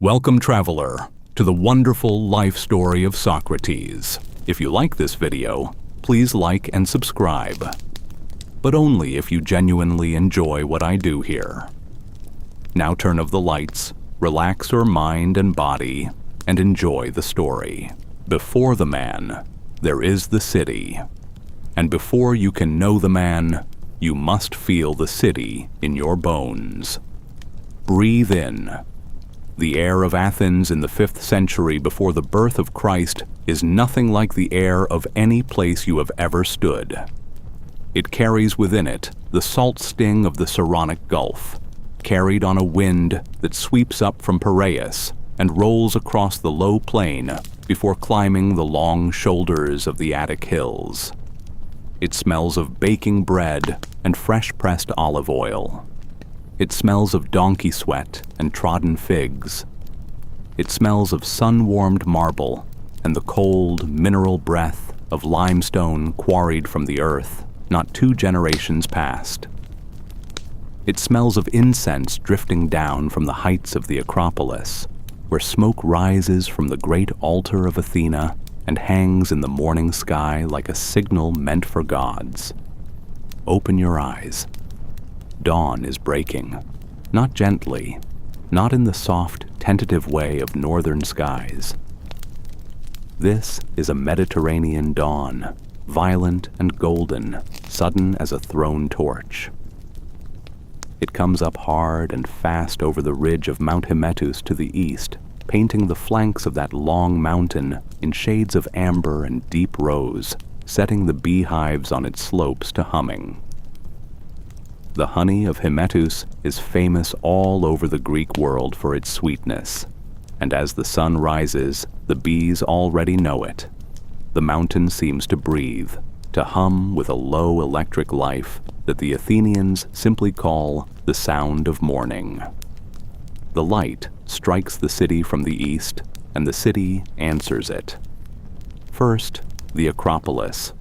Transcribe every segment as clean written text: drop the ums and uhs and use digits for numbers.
Welcome, traveler, to the wonderful life story of Socrates. If you like this video, please like and subscribe, but only if you genuinely enjoy what I do here. Now turn off the lights, relax your mind and body, and enjoy the story. Before the man, there is the city. And before you can know the man, you must feel the city in your bones. Breathe in. The air of Athens in the 5th century before the birth of Christ is nothing like the air of any place you have ever stood. It carries within it the salt sting of the Saronic Gulf, carried on a wind that sweeps up from Piraeus and rolls across the low plain before climbing the long shoulders of the Attic hills. It smells of baking bread and fresh-pressed olive oil. It smells of donkey sweat and trodden figs. It smells of sun-warmed marble and the cold, mineral breath of limestone quarried from the earth not 2 generations past. It smells of incense drifting down from the heights of the Acropolis, where smoke rises from the great altar of Athena and hangs in the morning sky like a signal meant for gods. Open your eyes. Dawn is breaking, not gently, not in the soft, tentative way of northern skies. This is a Mediterranean dawn, violent and golden, sudden as a thrown torch. It comes up hard and fast over the ridge of Mount Hymettus to the east, painting the flanks of that long mountain in shades of amber and deep rose, setting the beehives on its slopes to humming. The honey of Hymettus is famous all over the Greek world for its sweetness, and as the sun rises, the bees already know it. The mountain seems to breathe, to hum with a low electric life that the Athenians simply call the sound of morning. The light strikes the city from the east, and the city answers it. First, the Acropolis,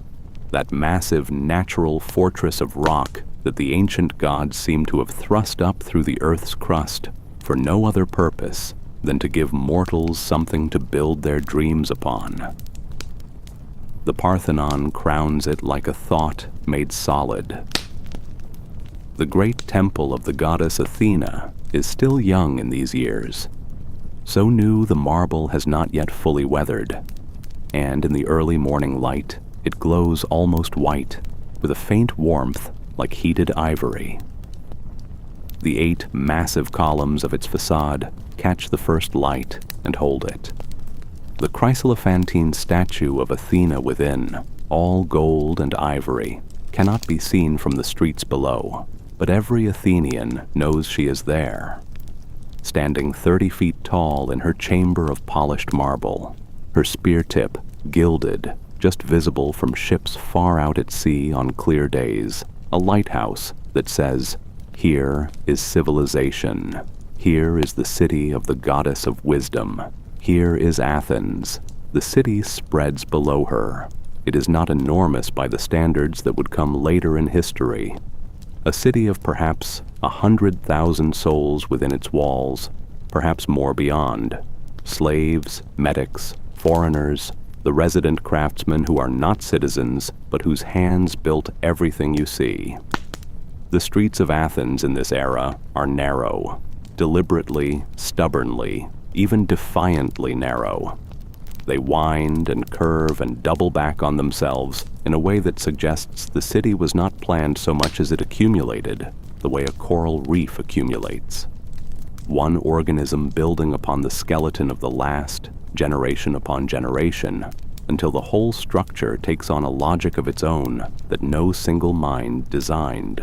that massive natural fortress of rock that the ancient gods seem to have thrust up through the earth's crust for no other purpose than to give mortals something to build their dreams upon. The Parthenon crowns it like a thought made solid. The great temple of the goddess Athena is still young in these years. So new the marble has not yet fully weathered, and in the early morning light it glows almost white, with a faint warmth like heated ivory. The 8 massive columns of its facade catch the first light and hold it. The chryselephantine statue of Athena within, all gold and ivory, cannot be seen from the streets below, but every Athenian knows she is there, standing 30 feet tall in her chamber of polished marble, her spear tip gilded, just visible from ships far out at sea on clear days, a lighthouse that says, "Here is civilization. Here is the city of the goddess of wisdom. Here is Athens." The city spreads below her. It is not enormous by the standards that would come later in history. A city of perhaps 100,000 souls within its walls, perhaps more beyond. Slaves, medics, foreigners, the resident craftsmen who are not citizens, but whose hands built everything you see. The streets of Athens in this era are narrow, deliberately, stubbornly, even defiantly narrow. They wind and curve and double back on themselves in a way that suggests the city was not planned so much as it accumulated, the way a coral reef accumulates. One organism building upon the skeleton of the last, generation upon generation, until the whole structure takes on a logic of its own that no single mind designed.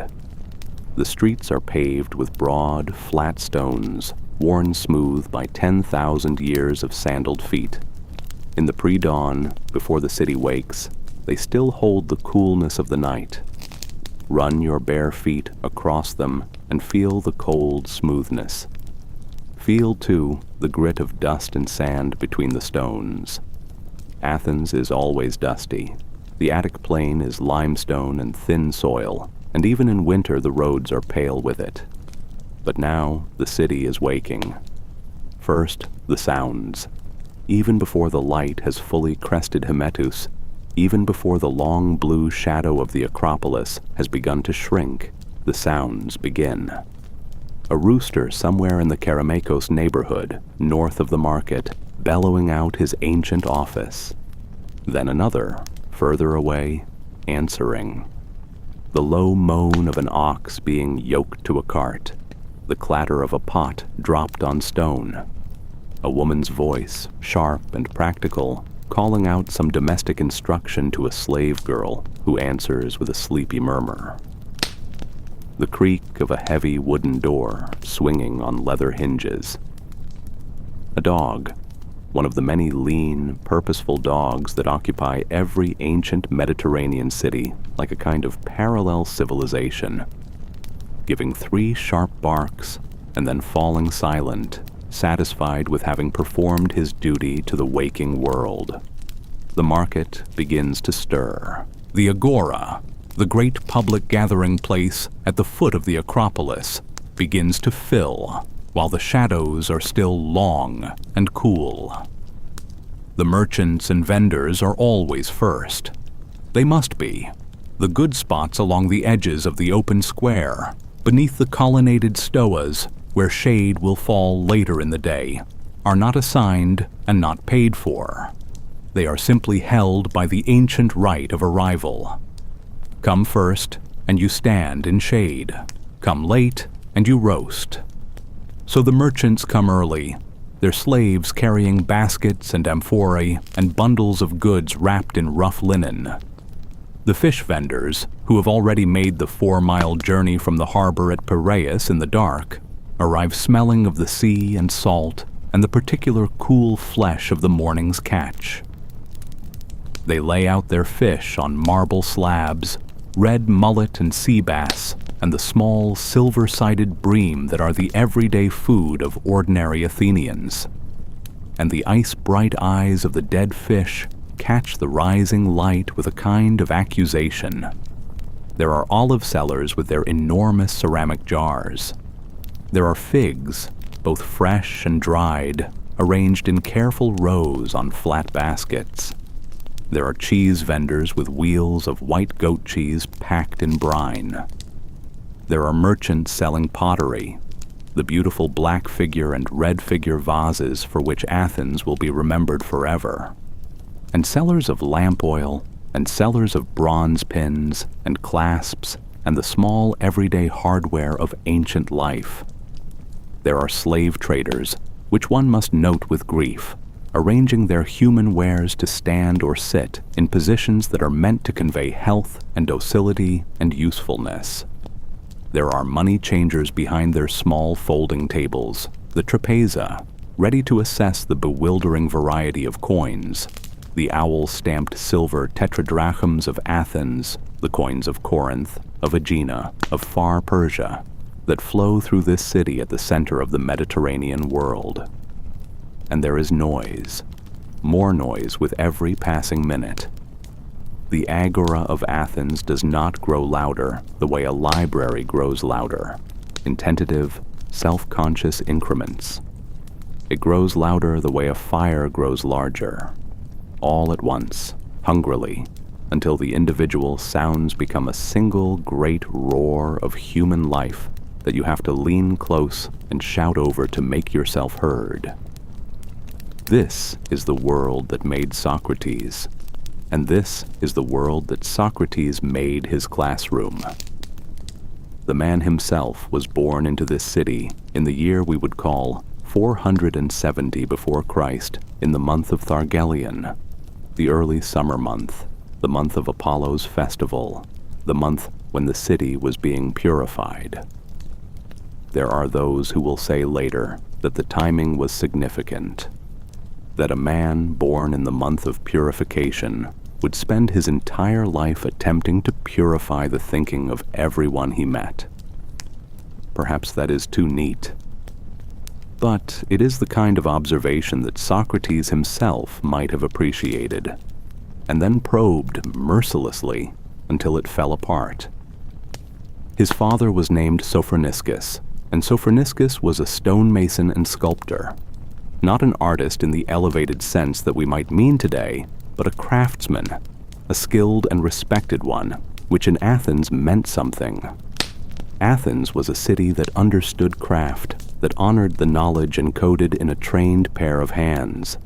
The streets are paved with broad, flat stones, worn smooth by 10,000 years of sandaled feet. In the pre-dawn, before the city wakes, they still hold the coolness of the night. Run your bare feet across them and feel the cold smoothness. Feel, too, the grit of dust and sand between the stones. Athens is always dusty. The Attic plain is limestone and thin soil, and even in winter the roads are pale with it. But now the city is waking. first, the sounds. Even before the light has fully crested Hymettus, even before the long blue shadow of the Acropolis has begun to shrink, the sounds begin. A rooster somewhere in the Kerameikos neighborhood, north of the market, bellowing out his ancient office. Then another, further away, answering. The low moan of an ox being yoked to a cart, the clatter of a pot dropped on stone, a woman's voice, sharp and practical, calling out some domestic instruction to a slave girl who answers with a sleepy murmur. The creak of a heavy wooden door swinging on leather hinges. A dog, one of the many lean, purposeful dogs that occupy every ancient Mediterranean city like a kind of parallel civilization, giving 3 sharp barks and then falling silent, satisfied with having performed his duty to the waking world. The market begins to stir. The agora, the great public gathering place at the foot of the Acropolis, begins to fill, while the shadows are still long and cool. The merchants and vendors are always first. They must be. The good spots along the edges of the open square, beneath the colonnaded stoas, where shade will fall later in the day, are not assigned and not paid for. They are simply held by the ancient right of arrival. Come first, and you stand in shade. Come late, and you roast. So the merchants come early, their slaves carrying baskets and amphorae and bundles of goods wrapped in rough linen. The fish vendors, who have already made the 4-mile journey from the harbor at Piraeus in the dark, arrive smelling of the sea and salt and the particular cool flesh of the morning's catch. They lay out their fish on marble slabs, red mullet and sea bass, and the small silver-sided bream that are the everyday food of ordinary Athenians. And the ice-bright eyes of the dead fish catch the rising light with a kind of accusation. There are olive sellers with their enormous ceramic jars. There are figs, both fresh and dried, arranged in careful rows on flat baskets. There are cheese vendors with wheels of white goat cheese packed in brine. There are merchants selling pottery, the beautiful black figure and red figure vases for which Athens will be remembered forever, and sellers of lamp oil, and sellers of bronze pins and clasps and the small everyday hardware of ancient life. There are slave traders, which one must note with grief, arranging their human wares to stand or sit in positions that are meant to convey health and docility and usefulness. There are money changers behind their small folding tables, the trapeza, ready to assess the bewildering variety of coins, the owl-stamped silver tetradrachms of Athens, the coins of Corinth, of Aegina, of far Persia, that flow through this city at the center of the Mediterranean world. And there is noise, more noise with every passing minute. The agora of Athens does not grow louder the way a library grows louder, in tentative, self-conscious increments. It grows louder the way a fire grows larger, all at once, hungrily, until the individual sounds become a single great roar of human life that you have to lean close and shout over to make yourself heard. This is the world that made Socrates, and this is the world that Socrates made his classroom. The man himself was born into this city in the year we would call 470 before Christ, in the month of Thargelion, the early summer month, the month of Apollo's festival, the month when the city was being purified. There are those who will say later that the timing was significant, that a man born in the month of purification would spend his entire life attempting to purify the thinking of everyone he met. Perhaps that is too neat. But it is the kind of observation that Socrates himself might have appreciated, and then probed mercilessly until it fell apart. His father was named Sophroniscus, and Sophroniscus was a stonemason and sculptor. Not an artist in the elevated sense that we might mean today, but a craftsman, a skilled and respected one, which in Athens meant something. Athens was a city that understood craft, that honored the knowledge encoded in a trained pair of hands.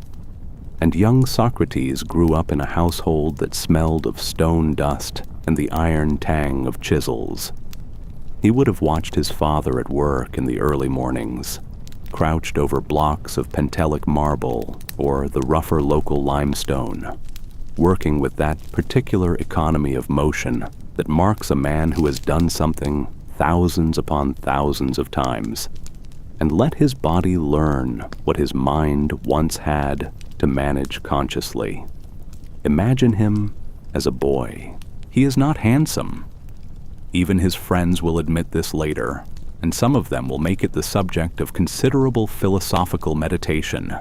And young Socrates grew up in a household that smelled of stone dust and the iron tang of chisels. He would have watched his father at work in the early mornings, crouched over blocks of Pentelic marble or the rougher local limestone, working with that particular economy of motion that marks a man who has done something thousands upon thousands of times, and let his body learn what his mind once had to manage consciously. Imagine him as a boy. He is not handsome. Even his friends will admit this later, and some of them will make it the subject of considerable philosophical meditation.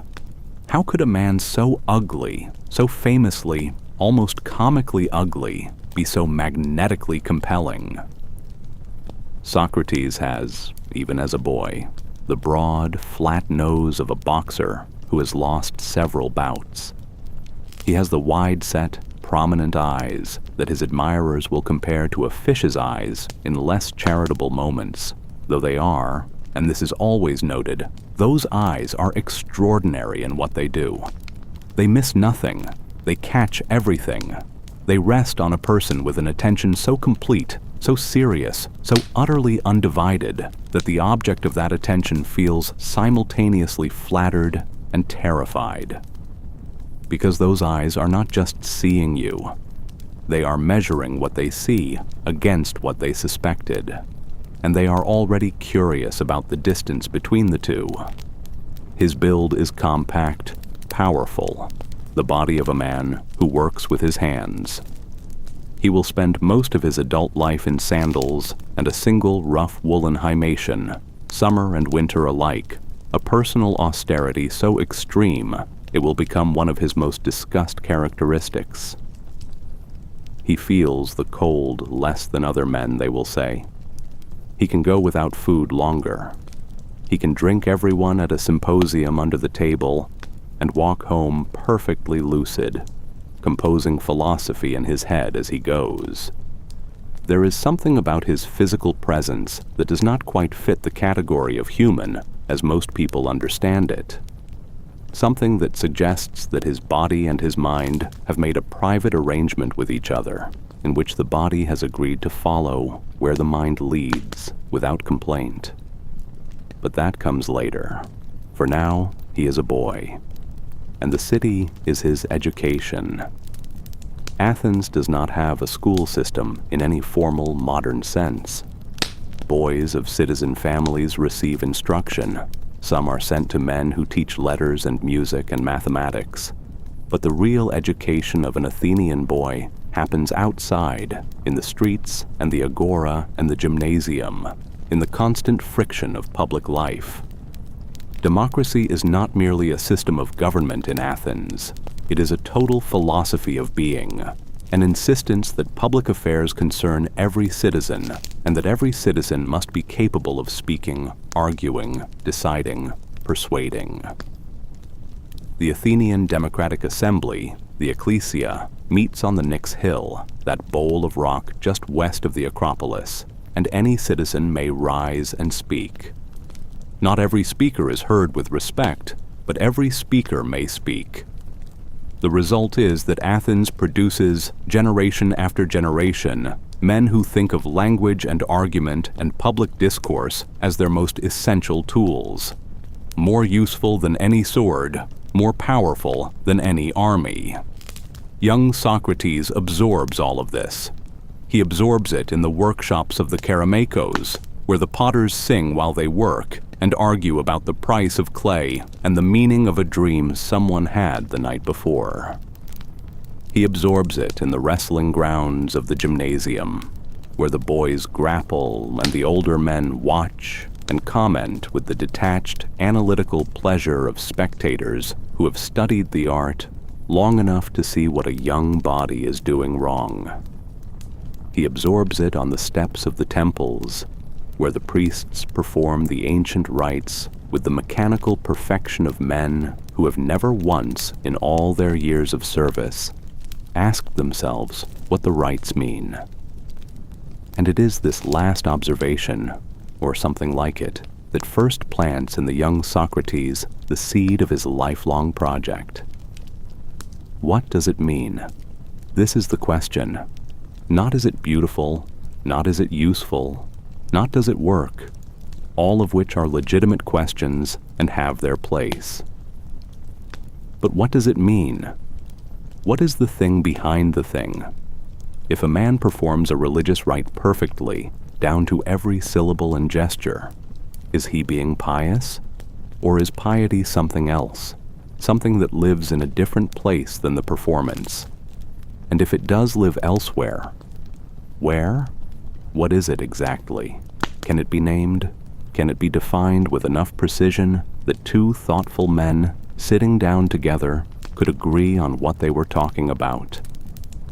How could a man so ugly, so famously, almost comically ugly, be so magnetically compelling? Socrates has, even as a boy, the broad, flat nose of a boxer who has lost several bouts. He has the wide-set, prominent eyes that his admirers will compare to a fish's eyes in less charitable moments, though they are, and this is always noted, those eyes are extraordinary in what they do. They miss nothing. They catch everything. They rest on a person with an attention so complete, so serious, so utterly undivided, that the object of that attention feels simultaneously flattered and terrified. Because those eyes are not just seeing you. They are measuring what they see against what they suspected, and they are already curious about the distance between the two. His build is compact, powerful, the body of a man who works with his hands. He will spend most of his adult life in sandals and a single rough woolen himation, summer and winter alike, a personal austerity so extreme it will become one of his most discussed characteristics. He feels the cold less than other men, they will say. He can go without food longer. He can drink everyone at a symposium under the table and walk home perfectly lucid, composing philosophy in his head as he goes. There is something about his physical presence that does not quite fit the category of human as most people understand it. Something that suggests that his body and his mind have made a private arrangement with each other, in which the body has agreed to follow where the mind leads without complaint. But that comes later. For now, he is a boy, and the city is his education. Athens does not have a school system in any formal modern sense. Boys of citizen families receive instruction. Some are sent to men who teach letters and music and mathematics. But the real education of an Athenian boy happens outside, in the streets and the agora and the gymnasium, in the constant friction of public life. Democracy is not merely a system of government in Athens. It is a total philosophy of being, an insistence that public affairs concern every citizen, and that every citizen must be capable of speaking, arguing, deciding, persuading. The Athenian Democratic Assembly, the Ecclesia, meets on the Nix Hill, that bowl of rock just west of the Acropolis, and any citizen may rise and speak. Not every speaker is heard with respect, but every speaker may speak. The result is that Athens produces, generation after generation, men who think of language and argument and public discourse as their most essential tools. More useful than any sword, more powerful than any army. Young Socrates absorbs all of this. He absorbs it in the workshops of the Kerameikos, where the potters sing while they work and argue about the price of clay and the meaning of a dream someone had the night before. He absorbs it in the wrestling grounds of the gymnasium, where the boys grapple and the older men watch and comment with the detached, analytical pleasure of spectators who have studied the art long enough to see what a young body is doing wrong. He absorbs it on the steps of the temples, where the priests perform the ancient rites with the mechanical perfection of men who have never once, in all their years of service, asked themselves what the rites mean. And it is this last observation, or something like it, that first plants in the young Socrates the seed of his lifelong project. What does it mean? This is the question. Not is it beautiful, not is it useful, not does it work, all of which are legitimate questions and have their place. But what does it mean? What is the thing behind the thing? If a man performs a religious rite perfectly, down to every syllable and gesture, is he being pious? Or is piety something else, something that lives in a different place than the performance? And if it does live elsewhere, where? What is it exactly? Can it be named? Can it be defined with enough precision that two thoughtful men, sitting down together, could agree on what they were talking about?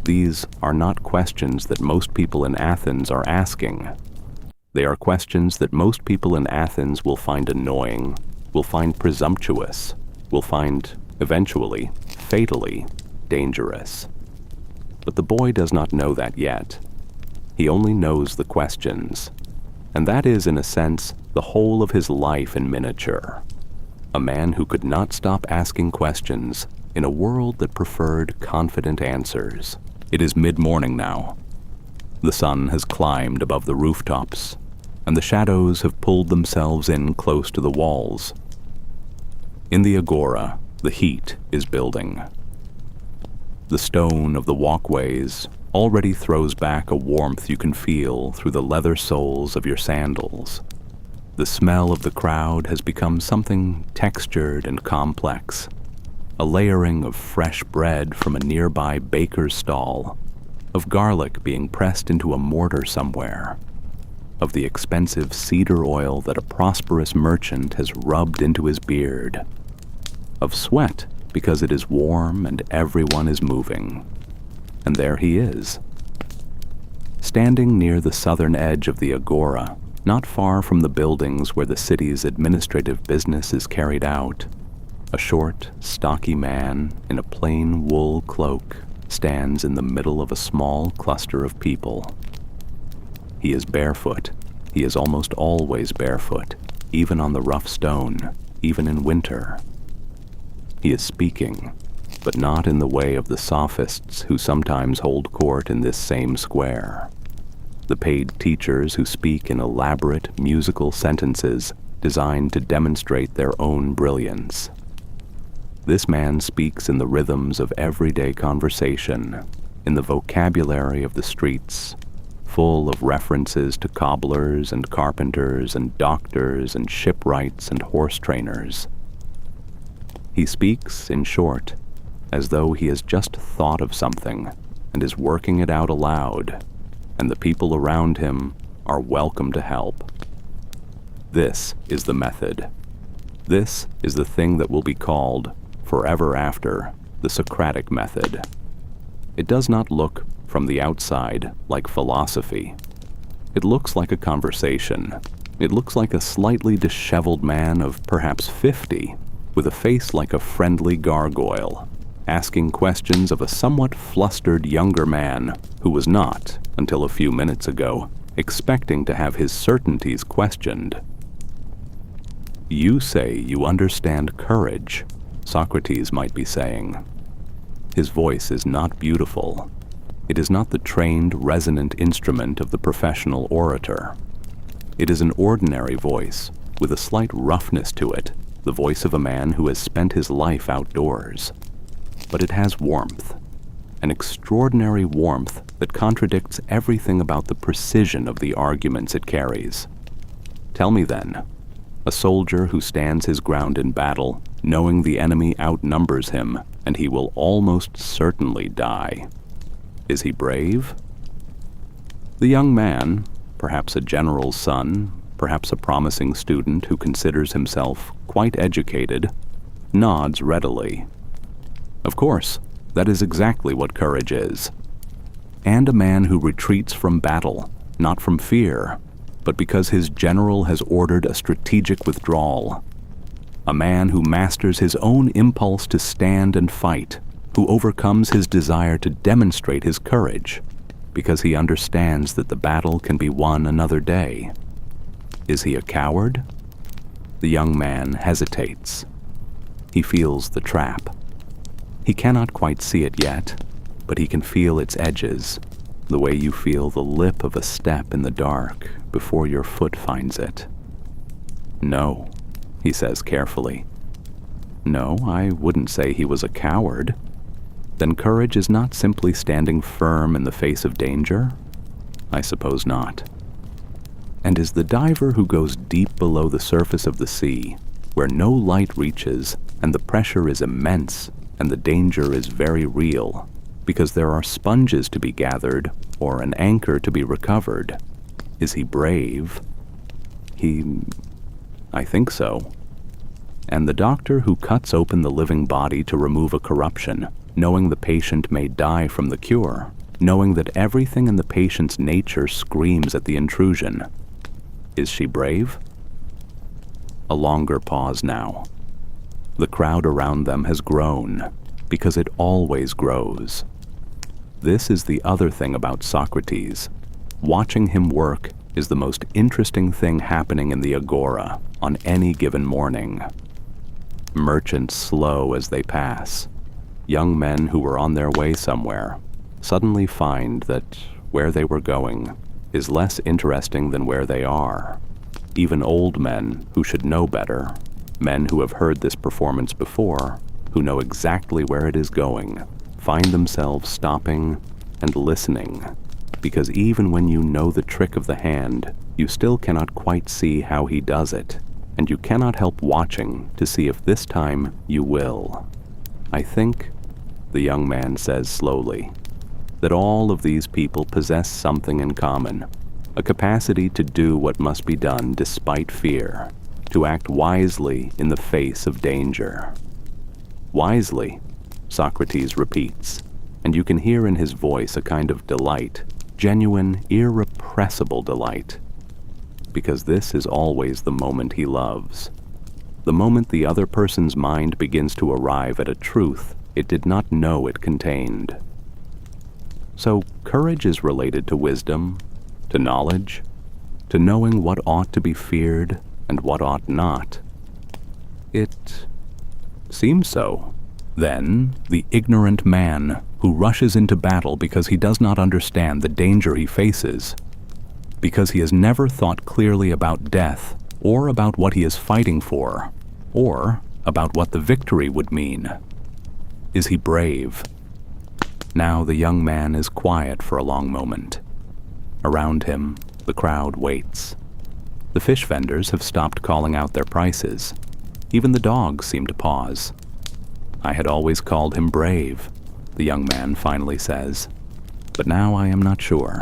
These are not questions that most people in Athens are asking. They are questions that most people in Athens will find annoying, will find presumptuous, will find, eventually, fatally, dangerous. But the boy does not know that yet. He only knows the questions. And that is, in a sense, the whole of his life in miniature. A man who could not stop asking questions in a world that preferred confident answers. It is mid-morning now. The sun has climbed above the rooftops, and the shadows have pulled themselves in close to the walls. In the agora, the heat is building. The stone of the walkways already throws back a warmth you can feel through the leather soles of your sandals. The smell of the crowd has become something textured and complex, a layering of fresh bread from a nearby baker's stall, of garlic being pressed into a mortar somewhere, of the expensive cedar oil that a prosperous merchant has rubbed into his beard, of sweat because it is warm and everyone is moving. And there he is, standing near the southern edge of the agora, not far from the buildings where the city's administrative business is carried out. A short, stocky man in a plain wool cloak stands in the middle of a small cluster of people. He is barefoot. He is almost always barefoot, even on the rough stone, even in winter. He is speaking, but not in the way of the sophists who sometimes hold court in this same square. The paid teachers who speak in elaborate musical sentences designed to demonstrate their own brilliance. This man speaks in the rhythms of everyday conversation, in the vocabulary of the streets, full of references to cobblers and carpenters and doctors and shipwrights and horse trainers. He speaks, in short, as though he has just thought of something and is working it out aloud, and the people around him are welcome to help. This is the method. This is the thing that will be called, forever after, the Socratic method. It does not look, from the outside, like philosophy. It looks like a conversation. It looks like a slightly disheveled man of perhaps 50, with a face like a friendly gargoyle, asking questions of a somewhat flustered younger man who was not, until a few minutes ago, expecting to have his certainties questioned. You say you understand courage, Socrates might be saying. His voice is not beautiful. It is not the trained, resonant instrument of the professional orator. It is an ordinary voice, with a slight roughness to it, the voice of a man who has spent his life outdoors. But it has warmth, an extraordinary warmth that contradicts everything about the precision of the arguments it carries. Tell me then, a soldier who stands his ground in battle, knowing the enemy outnumbers him and he will almost certainly die. Is he brave? The young man, perhaps a general's son, perhaps a promising student who considers himself quite educated, nods readily. Of course, that is exactly what courage is. And a man who retreats from battle, not from fear, but because his general has ordered a strategic withdrawal, a man who masters his own impulse to stand and fight, who overcomes his desire to demonstrate his courage, because he understands that the battle can be won another day. Is he a coward? The young man hesitates. He feels the trap. He cannot quite see it yet, but he can feel its edges, the way you feel the lip of a step in the dark before your foot finds it. No, he says carefully. No, I wouldn't say he was a coward. Then courage is not simply standing firm in the face of danger? I suppose not. And is the diver who goes deep below the surface of the sea, where no light reaches and the pressure is immense and the danger is very real, because there are sponges to be gathered or an anchor to be recovered, is he brave? I think so. And the doctor who cuts open the living body to remove a corruption, knowing the patient may die from the cure, knowing that everything in the patient's nature screams at the intrusion. Is she brave? A longer pause now. The crowd around them has grown, because it always grows. This is the other thing about Socrates. Watching him work is the most interesting thing happening in the agora on any given morning. Merchants slow as they pass. Young men who were on their way somewhere suddenly find that where they were going is less interesting than where they are. Even old men who should know better, men who have heard this performance before, who know exactly where it is going, find themselves stopping and listening, because even when you know the trick of the hand, you still cannot quite see how he does it, and you cannot help watching to see if this time you will. I think, the young man says slowly, that all of these people possess something in common, a capacity to do what must be done despite fear, to act wisely in the face of danger. Wisely, Socrates repeats, and you can hear in his voice a kind of delight, genuine, irrepressible delight, because this is always the moment he loves, the moment the other person's mind begins to arrive at a truth it did not know it contained. So courage is related to wisdom, to knowledge, to knowing what ought to be feared and what ought not. It seems so. Then, the ignorant man who rushes into battle because he does not understand the danger he faces, because he has never thought clearly about death, or about what he is fighting for, or about what the victory would mean. Is he brave? Now the young man is quiet for a long moment. Around him, the crowd waits. The fish vendors have stopped calling out their prices. Even the dogs seem to pause. I had always called him brave, the young man finally says, but now I am not sure.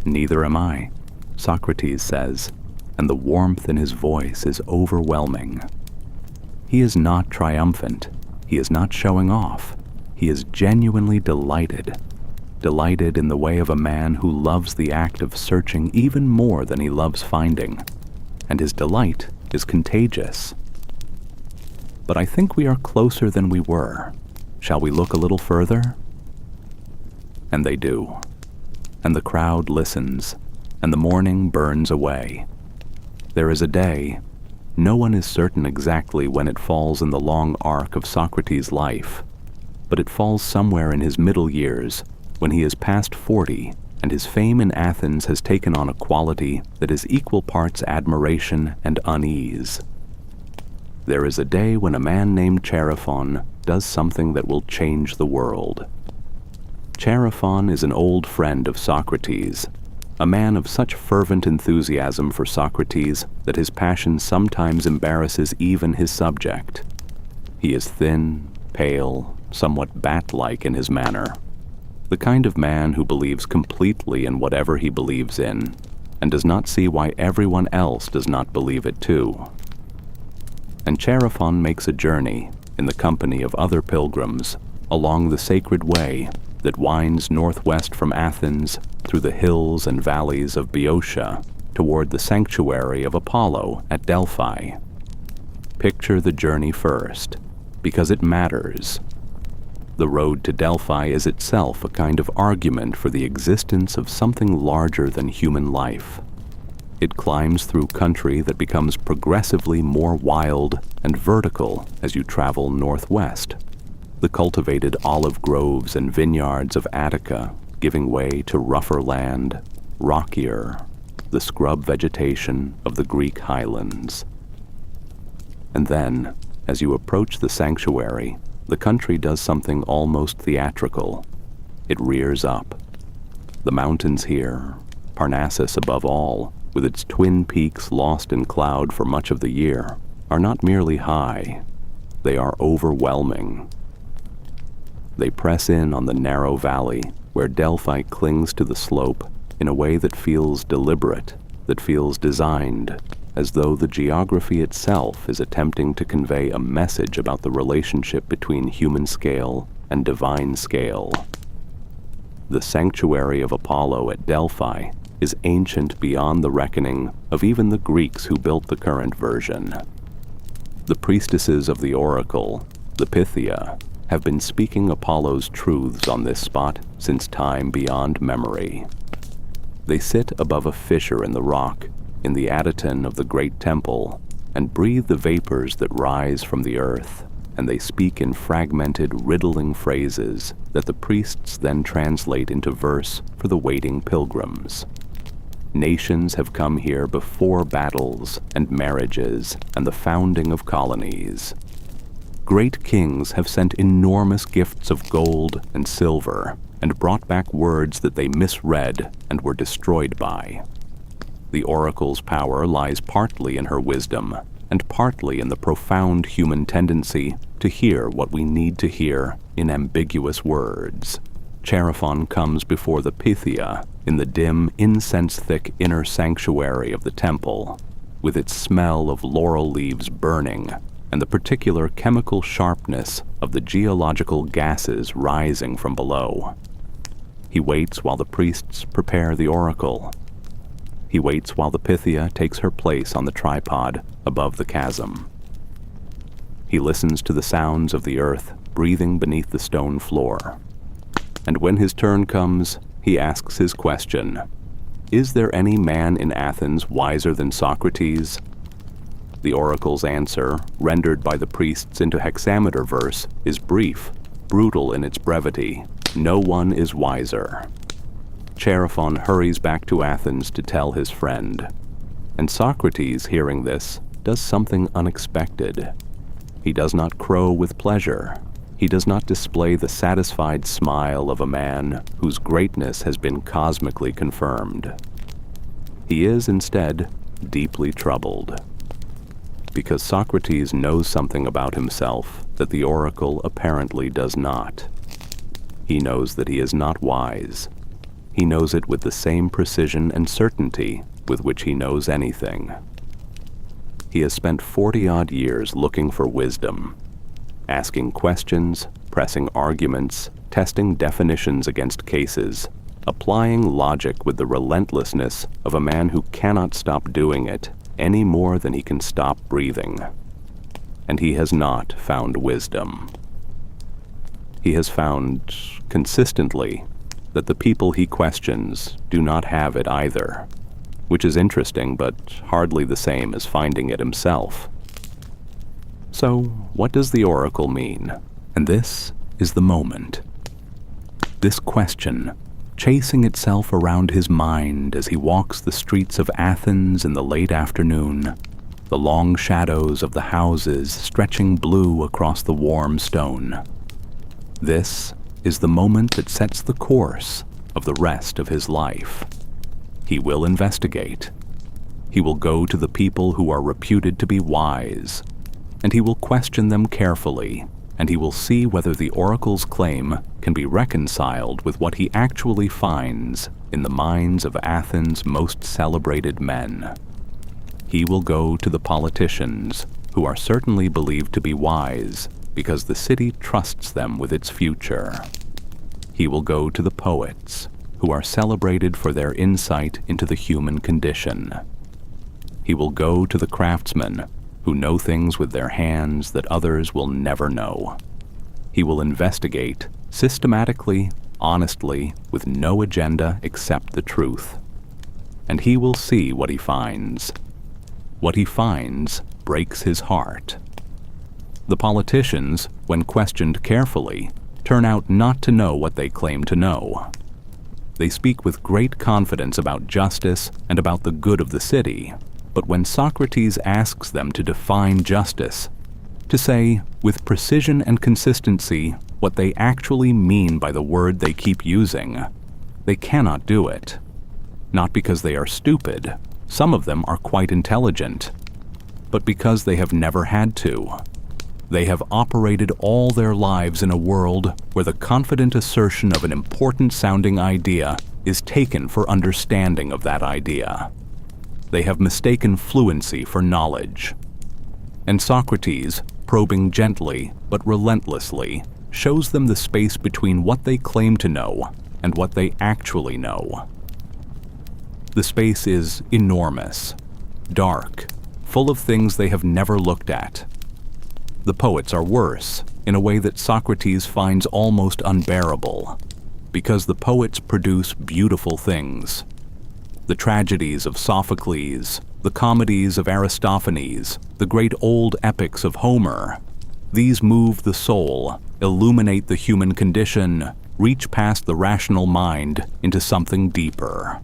Neither am I, Socrates says, and the warmth in his voice is overwhelming. He is not triumphant. He is not showing off. He is genuinely delighted. Delighted in the way of a man who loves the act of searching even more than he loves finding. And his delight is contagious. But I think we are closer than we were. Shall we look a little further? And they do. And the crowd listens, and the morning burns away. There is a day. No one is certain exactly when it falls in the long arc of Socrates' life, but it falls somewhere in his middle years, when he is past 40, and his fame in Athens has taken on a quality that is equal parts admiration and unease. There is a day when a man named Chaerephon does something that will change the world. Chaerephon is an old friend of Socrates, a man of such fervent enthusiasm for Socrates that his passion sometimes embarrasses even his subject. He is thin, pale, somewhat bat-like in his manner, the kind of man who believes completely in whatever he believes in, and does not see why everyone else does not believe it too. And Chaerephon makes a journey, in the company of other pilgrims, along the sacred way that winds northwest from Athens through the hills and valleys of Boeotia toward the sanctuary of Apollo at Delphi. picture the journey first, because it matters. The road to Delphi is itself a kind of argument for the existence of something larger than human life. It climbs through country that becomes progressively more wild and vertical as you travel northwest. The cultivated olive groves and vineyards of Attica giving way to rougher land, rockier, the scrub vegetation of the Greek highlands. And then, as you approach the sanctuary, the country does something almost theatrical. It rears up. The mountains here, Parnassus above all, with its twin peaks lost in cloud for much of the year, are not merely high, they are overwhelming. They press in on the narrow valley where Delphi clings to the slope in a way that feels deliberate, that feels designed, as though the geography itself is attempting to convey a message about the relationship between human scale and divine scale. The sanctuary of Apollo at Delphi is ancient beyond the reckoning of even the Greeks who built the current version. The priestesses of the oracle, the Pythia, have been speaking Apollo's truths on this spot since time beyond memory. They sit above a fissure in the rock, in the adyton of the great temple, and breathe the vapors that rise from the earth, and they speak in fragmented, riddling phrases that the priests then translate into verse for the waiting pilgrims. Nations have come here before battles and marriages and the founding of colonies. Great kings have sent enormous gifts of gold and silver and brought back words that they misread and were destroyed by. The oracle's power lies partly in her wisdom and partly in the profound human tendency to hear what we need to hear in ambiguous words. Chaerephon comes before the Pythia in the dim, incense-thick inner sanctuary of the temple, with its smell of laurel leaves burning and the particular chemical sharpness of the geological gases rising from below. He waits while the priests prepare the oracle. He waits while the Pythia takes her place on the tripod above the chasm. He listens to the sounds of the earth breathing beneath the stone floor. And when his turn comes, he asks his question: "Is there any man in Athens wiser than Socrates?" The oracle's answer, rendered by the priests into hexameter verse, is brief, brutal in its brevity. No one is wiser. Chaerephon hurries back to Athens to tell his friend. And Socrates, hearing this, does something unexpected. He does not crow with pleasure. He does not display the satisfied smile of a man whose greatness has been cosmically confirmed. He is, instead, deeply troubled. Because Socrates knows something about himself that the oracle apparently does not. He knows that he is not wise. He knows it with the same precision and certainty with which he knows anything. He has spent 40-odd years looking for wisdom, asking questions, pressing arguments, testing definitions against cases, applying logic with the relentlessness of a man who cannot stop doing it any more than he can stop breathing. And he has not found wisdom. He has found, consistently, that the people he questions do not have it either, which is interesting but hardly the same as finding it himself. So, what does the oracle mean? And this is the moment. This question, chasing itself around his mind as he walks the streets of Athens in the late afternoon, the long shadows of the houses stretching blue across the warm stone. This is the moment that sets the course of the rest of his life. He will investigate. He will go to the people who are reputed to be wise, and he will question them carefully, and he will see whether the oracle's claim can be reconciled with what he actually finds in the minds of Athens' most celebrated men. He will go to the politicians, who are certainly believed to be wise because the city trusts them with its future. He will go to the poets, who are celebrated for their insight into the human condition. He will go to the craftsmen, who know things with their hands that others will never know. He will investigate systematically, honestly, with no agenda except the truth. And he will see what he finds. What he finds breaks his heart. The politicians, when questioned carefully, turn out not to know what they claim to know. They speak with great confidence about justice and about the good of the city, but when Socrates asks them to define justice, to say with precision and consistency what they actually mean by the word they keep using, they cannot do it. Not because they are stupid, some of them are quite intelligent, but because they have never had to. They have operated all their lives in a world where the confident assertion of an important-sounding idea is taken for understanding of that idea. They have mistaken fluency for knowledge. And Socrates, probing gently but relentlessly, shows them the space between what they claim to know and what they actually know. The space is enormous, dark, full of things they have never looked at. The poets are worse, in a way that Socrates finds almost unbearable, because the poets produce beautiful things. The tragedies of Sophocles, the comedies of Aristophanes, the great old epics of Homer, these move the soul, illuminate the human condition, reach past the rational mind into something deeper.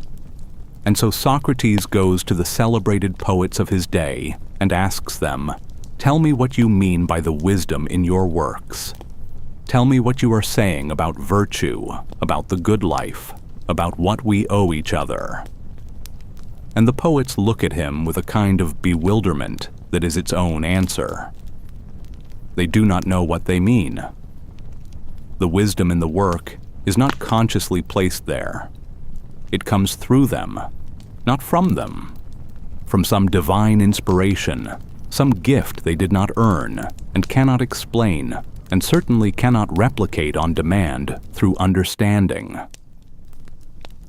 And so Socrates goes to the celebrated poets of his day and asks them, "Tell me what you mean by the wisdom in your works. Tell me what you are saying about virtue, about the good life, about what we owe each other." And the poets look at him with a kind of bewilderment that is its own answer. They do not know what they mean. The wisdom in the work is not consciously placed there. It comes through them, not from them, from some divine inspiration, some gift they did not earn and cannot explain, and certainly cannot replicate on demand through understanding.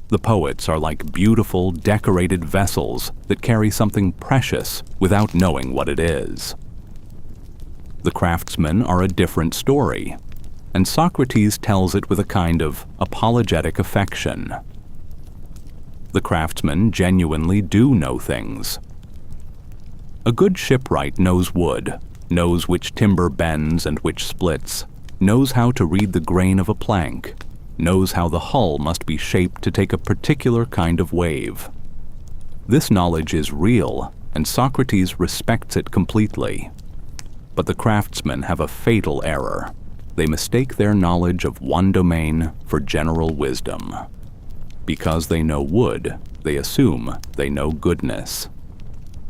The poets are like beautiful, decorated vessels that carry something precious without knowing what it is. The craftsmen are a different story, and Socrates tells it with a kind of apologetic affection. The craftsmen genuinely do know things. A good shipwright knows wood, knows which timber bends and which splits, knows how to read the grain of a plank, knows how the hull must be shaped to take a particular kind of wave. This knowledge is real, and Socrates respects it completely. But the craftsmen have a fatal error. They mistake their knowledge of one domain for general wisdom. Because they know wood, they assume they know goodness.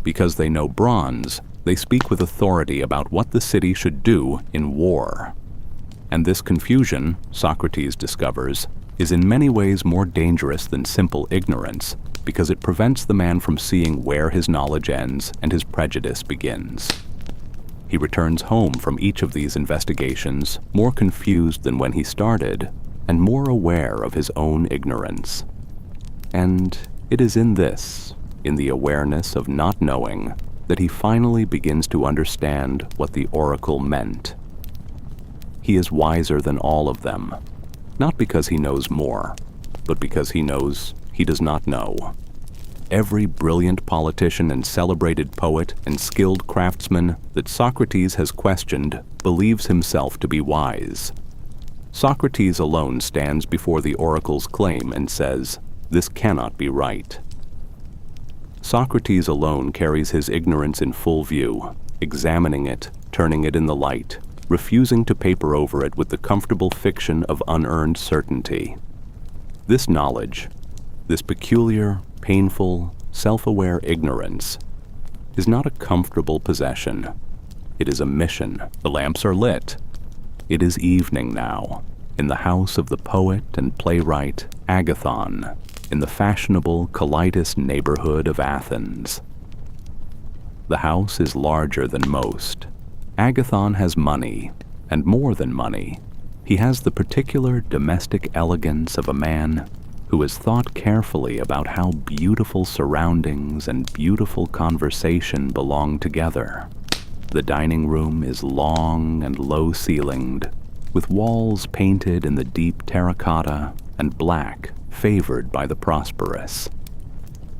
Because they know bronze, they speak with authority about what the city should do in war. And this confusion, Socrates discovers, is in many ways more dangerous than simple ignorance, because it prevents the man from seeing where his knowledge ends and his prejudice begins. He returns home from each of these investigations more confused than when he started, and more aware of his own ignorance. And it is in this, in the awareness of not knowing, that he finally begins to understand what the oracle meant. He is wiser than all of them, not because he knows more, but because he knows he does not know. Every brilliant politician and celebrated poet and skilled craftsman that Socrates has questioned believes himself to be wise. Socrates alone stands before the oracle's claim and says, "This cannot be right." Socrates alone carries his ignorance in full view, examining it, turning it in the light, refusing to paper over it with the comfortable fiction of unearned certainty. This knowledge, this peculiar, painful, self-aware ignorance, is not a comfortable possession. It is a mission. The lamps are lit. It is evening now, in the house of the poet and playwright Agathon, in the fashionable Collitus neighborhood of Athens. The house is larger than most. Agathon has money, and more than money. He has the particular domestic elegance of a man who has thought carefully about how beautiful surroundings and beautiful conversation belong together. The dining room is long and low-ceilinged, with walls painted in the deep terracotta and black favored by the prosperous.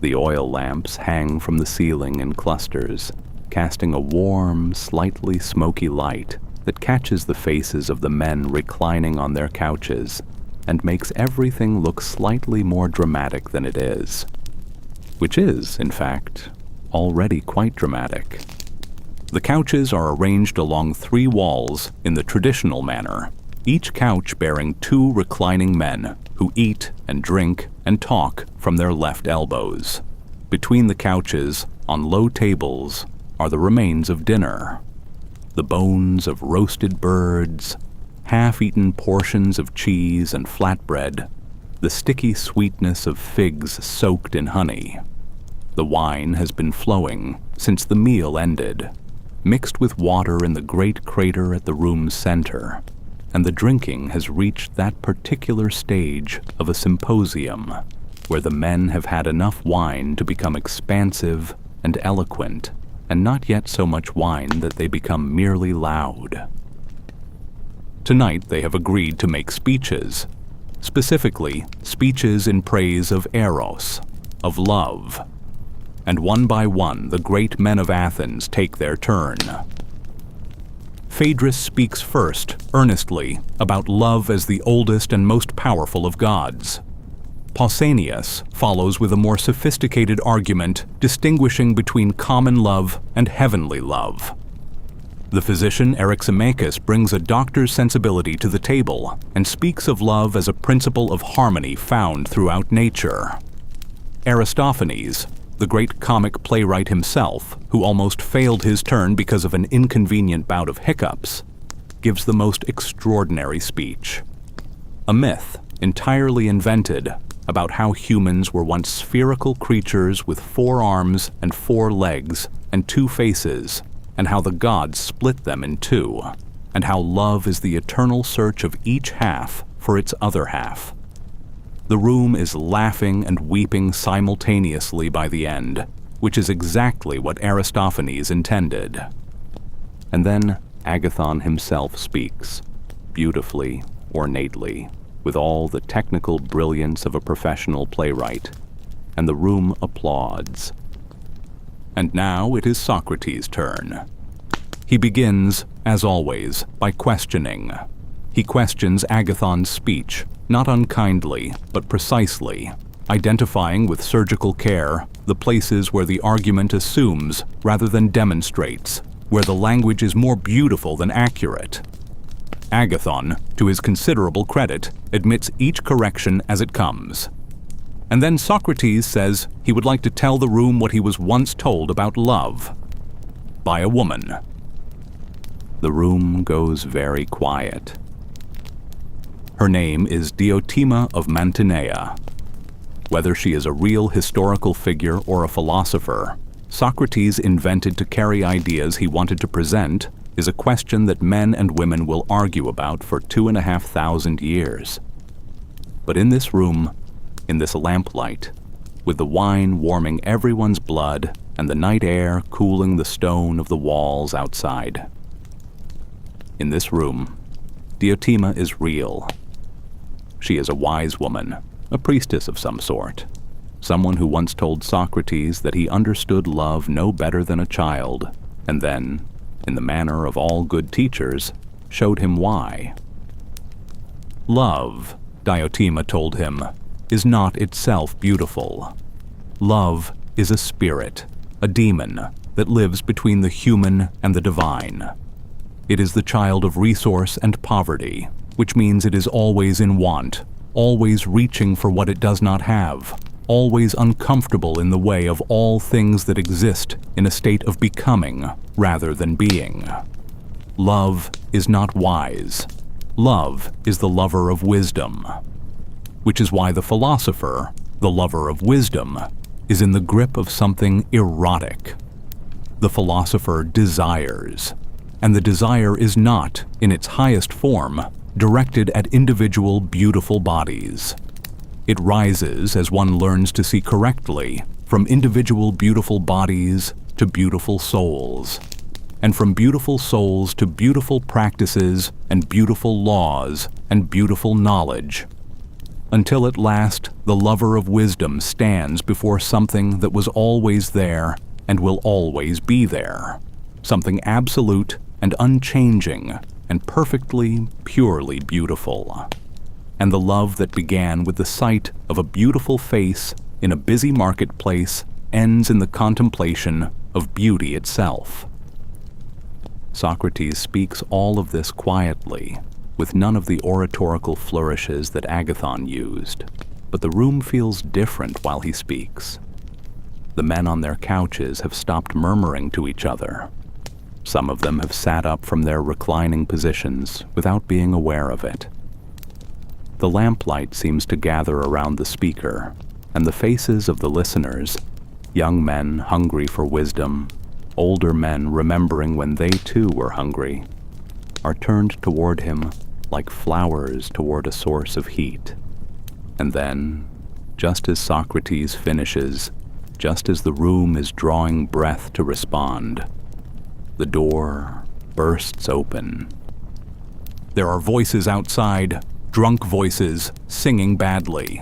The oil lamps hang from the ceiling in clusters, casting a warm, slightly smoky light that catches the faces of the men reclining on their couches and makes everything look slightly more dramatic than it is, which is, in fact, already quite dramatic. The couches are arranged along 3 walls in the traditional manner, each couch bearing 2 reclining men who eat and drink and talk from their left elbows. Between the couches, on low tables, are the remains of dinner. The bones of roasted birds, half-eaten portions of cheese and flatbread, the sticky sweetness of figs soaked in honey. The wine has been flowing since the meal ended, mixed with water in the great crater at the room's center, and the drinking has reached that particular stage of a symposium where the men have had enough wine to become expansive and eloquent, and not yet so much wine that they become merely loud. Tonight they have agreed to make speeches, specifically speeches in praise of Eros, of love. And one by one the great men of Athens take their turn. Phaedrus speaks first, earnestly, about love as the oldest and most powerful of gods. Pausanias follows with a more sophisticated argument distinguishing between common love and heavenly love. The physician Eryximachus brings a doctor's sensibility to the table and speaks of love as a principle of harmony found throughout nature. Aristophanes, the great comic playwright himself, who almost failed his turn because of an inconvenient bout of hiccups, gives the most extraordinary speech. A myth, entirely invented, about how humans were once spherical creatures with 4 arms and 4 legs and 2 faces, and how the gods split them in 2, and how love is the eternal search of each half for its other half. The room is laughing and weeping simultaneously by the end, which is exactly what Aristophanes intended. And then Agathon himself speaks, beautifully, ornately, with all the technical brilliance of a professional playwright, and the room applauds. And now it is Socrates' turn. He begins, as always, by questioning. He questions Agathon's speech, not unkindly, but precisely, identifying with surgical care the places where the argument assumes rather than demonstrates, where the language is more beautiful than accurate. Agathon, to his considerable credit, admits each correction as it comes. And then Socrates says he would like to tell the room what he was once told about love. By a woman. The room goes very quiet. Her name is Diotima of Mantinea. Whether she is a real historical figure or a philosopher, Socrates invented to carry ideas he wanted to present is a question that men and women will argue about for 2,500 years. But in this room, in this lamplight, with the wine warming everyone's blood and the night air cooling the stone of the walls outside, in this room, Diotima is real. She is a wise woman, a priestess of some sort, someone who once told Socrates that he understood love no better than a child, and then, in the manner of all good teachers, showed him why. Love, Diotima told him, is not itself beautiful. Love is a spirit, a demon, that lives between the human and the divine. It is the child of resource and poverty, which means it is always in want, always reaching for what it does not have, always uncomfortable in the way of all things that exist in a state of becoming rather than being. Love is not wise. Love is the lover of wisdom, which is why the philosopher, the lover of wisdom, is in the grip of something erotic. The philosopher desires, and the desire is not, in its highest form, directed at individual beautiful bodies. It rises as one learns to see correctly from individual beautiful bodies to beautiful souls. and from beautiful souls to beautiful practices and beautiful laws and beautiful knowledge, until at last the lover of wisdom stands before something that was always there and will always be there, something absolute and unchanging and perfectly, purely beautiful. And the love that began with the sight of a beautiful face in a busy marketplace ends in the contemplation of beauty itself. Socrates speaks all of this quietly, with none of the oratorical flourishes that Agathon used, but the room feels different while he speaks. The men on their couches have stopped murmuring to each other. Some of them have sat up from their reclining positions without being aware of it. The lamplight seems to gather around the speaker, and the faces of the listeners, young men hungry for wisdom, older men remembering when they too were hungry, are turned toward him like flowers toward a source of heat. And then, just as Socrates finishes, just as the room is drawing breath to respond, the door bursts open. There are voices outside, drunk voices, singing badly.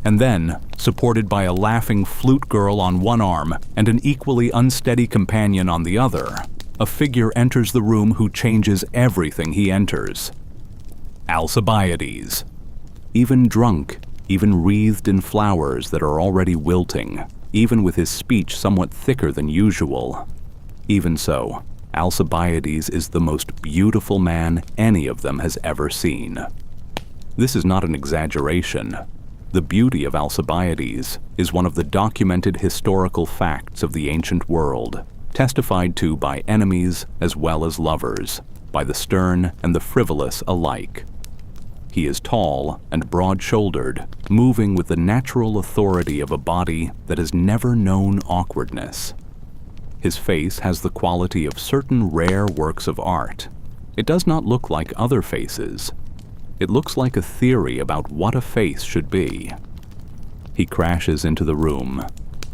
And then, supported by a laughing flute girl on one arm and an equally unsteady companion on the other, a figure enters the room who changes everything he enters. Alcibiades. Even drunk, even wreathed in flowers that are already wilting, even with his speech somewhat thicker than usual. Even so, Alcibiades is the most beautiful man any of them has ever seen. This is not an exaggeration. The beauty of Alcibiades is one of the documented historical facts of the ancient world, testified to by enemies as well as lovers, by the stern and the frivolous alike. He is tall and broad-shouldered, moving with the natural authority of a body that has never known awkwardness. His face has the quality of certain rare works of art. It does not look like other faces. It looks like a theory about what a face should be. He crashes into the room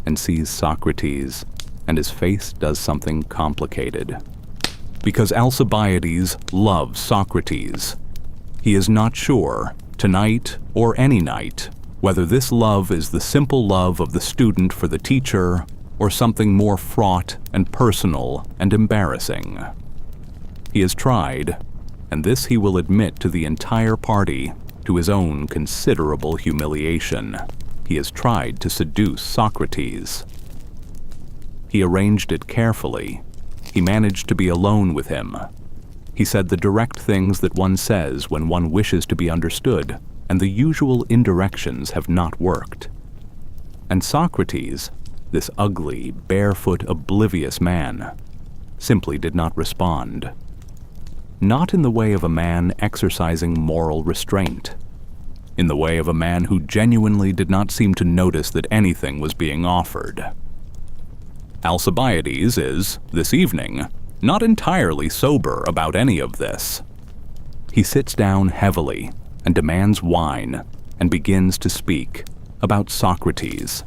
and sees Socrates, and his face does something complicated. Because Alcibiades loves Socrates. He is not sure, tonight or any night, whether this love is the simple love of the student for the teacher or something more fraught and personal and embarrassing. He has tried, and this he will admit to the entire party, to his own considerable humiliation. He has tried to seduce Socrates. He arranged it carefully. He managed to be alone with him. He said the direct things that one says when one wishes to be understood, and the usual indirections have not worked. And Socrates, this ugly, barefoot, oblivious man, simply did not respond. Not in the way of a man exercising moral restraint. In the way of a man who genuinely did not seem to notice that anything was being offered. Alcibiades is, this evening, not entirely sober about any of this. He sits down heavily and demands wine and begins to speak about Socrates.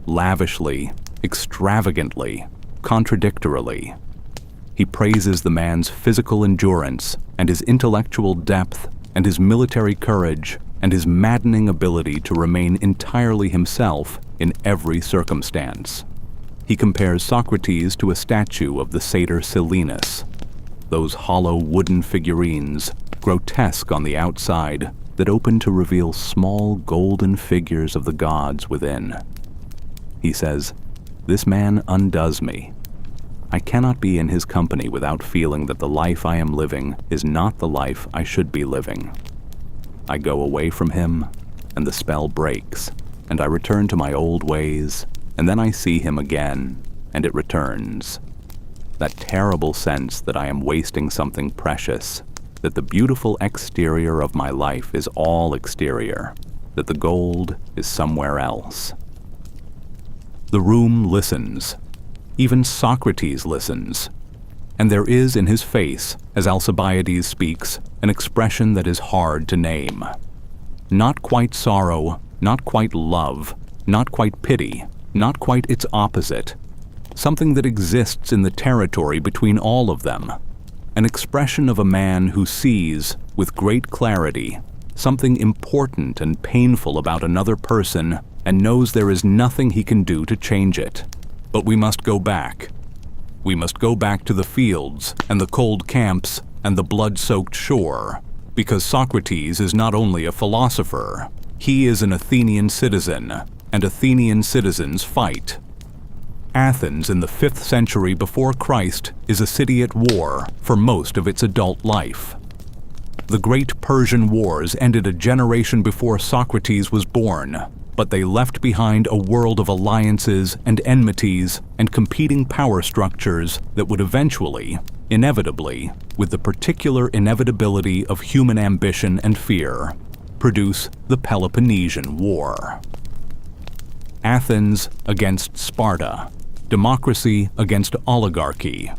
Lavishly, extravagantly, contradictorily. He praises the man's physical endurance and his intellectual depth and his military courage and his maddening ability to remain entirely himself in every circumstance. He compares Socrates to a statue of the satyr Silenus, those hollow wooden figurines, grotesque on the outside, that open to reveal small golden figures of the gods within. He says, "This man undoes me. I cannot be in his company without feeling that the life I am living is not the life I should be living. I go away from him, and the spell breaks, and I return to my old ways, and then I see him again, and it returns. That terrible sense that I am wasting something precious, that the beautiful exterior of my life is all exterior, that the gold is somewhere else." The room listens. Even Socrates listens. And there is in his face, as Alcibiades speaks, an expression that is hard to name. Not quite sorrow, not quite love, not quite pity, not quite its opposite, something that exists in the territory between all of them, an expression of a man who sees, with great clarity, something important and painful about another person and knows there is nothing he can do to change it. But we must go back. We must go back to the fields and the cold camps and the blood-soaked shore, because Socrates is not only a philosopher, he is an Athenian citizen, and Athenian citizens fight. Athens in the 5th century before Christ is a city at war for most of its adult life. The great Persian Wars ended a generation before Socrates was born, but they left behind a world of alliances and enmities and competing power structures that would eventually, inevitably, with the particular inevitability of human ambition and fear, produce the Peloponnesian War. Athens against Sparta, democracy against oligarchy.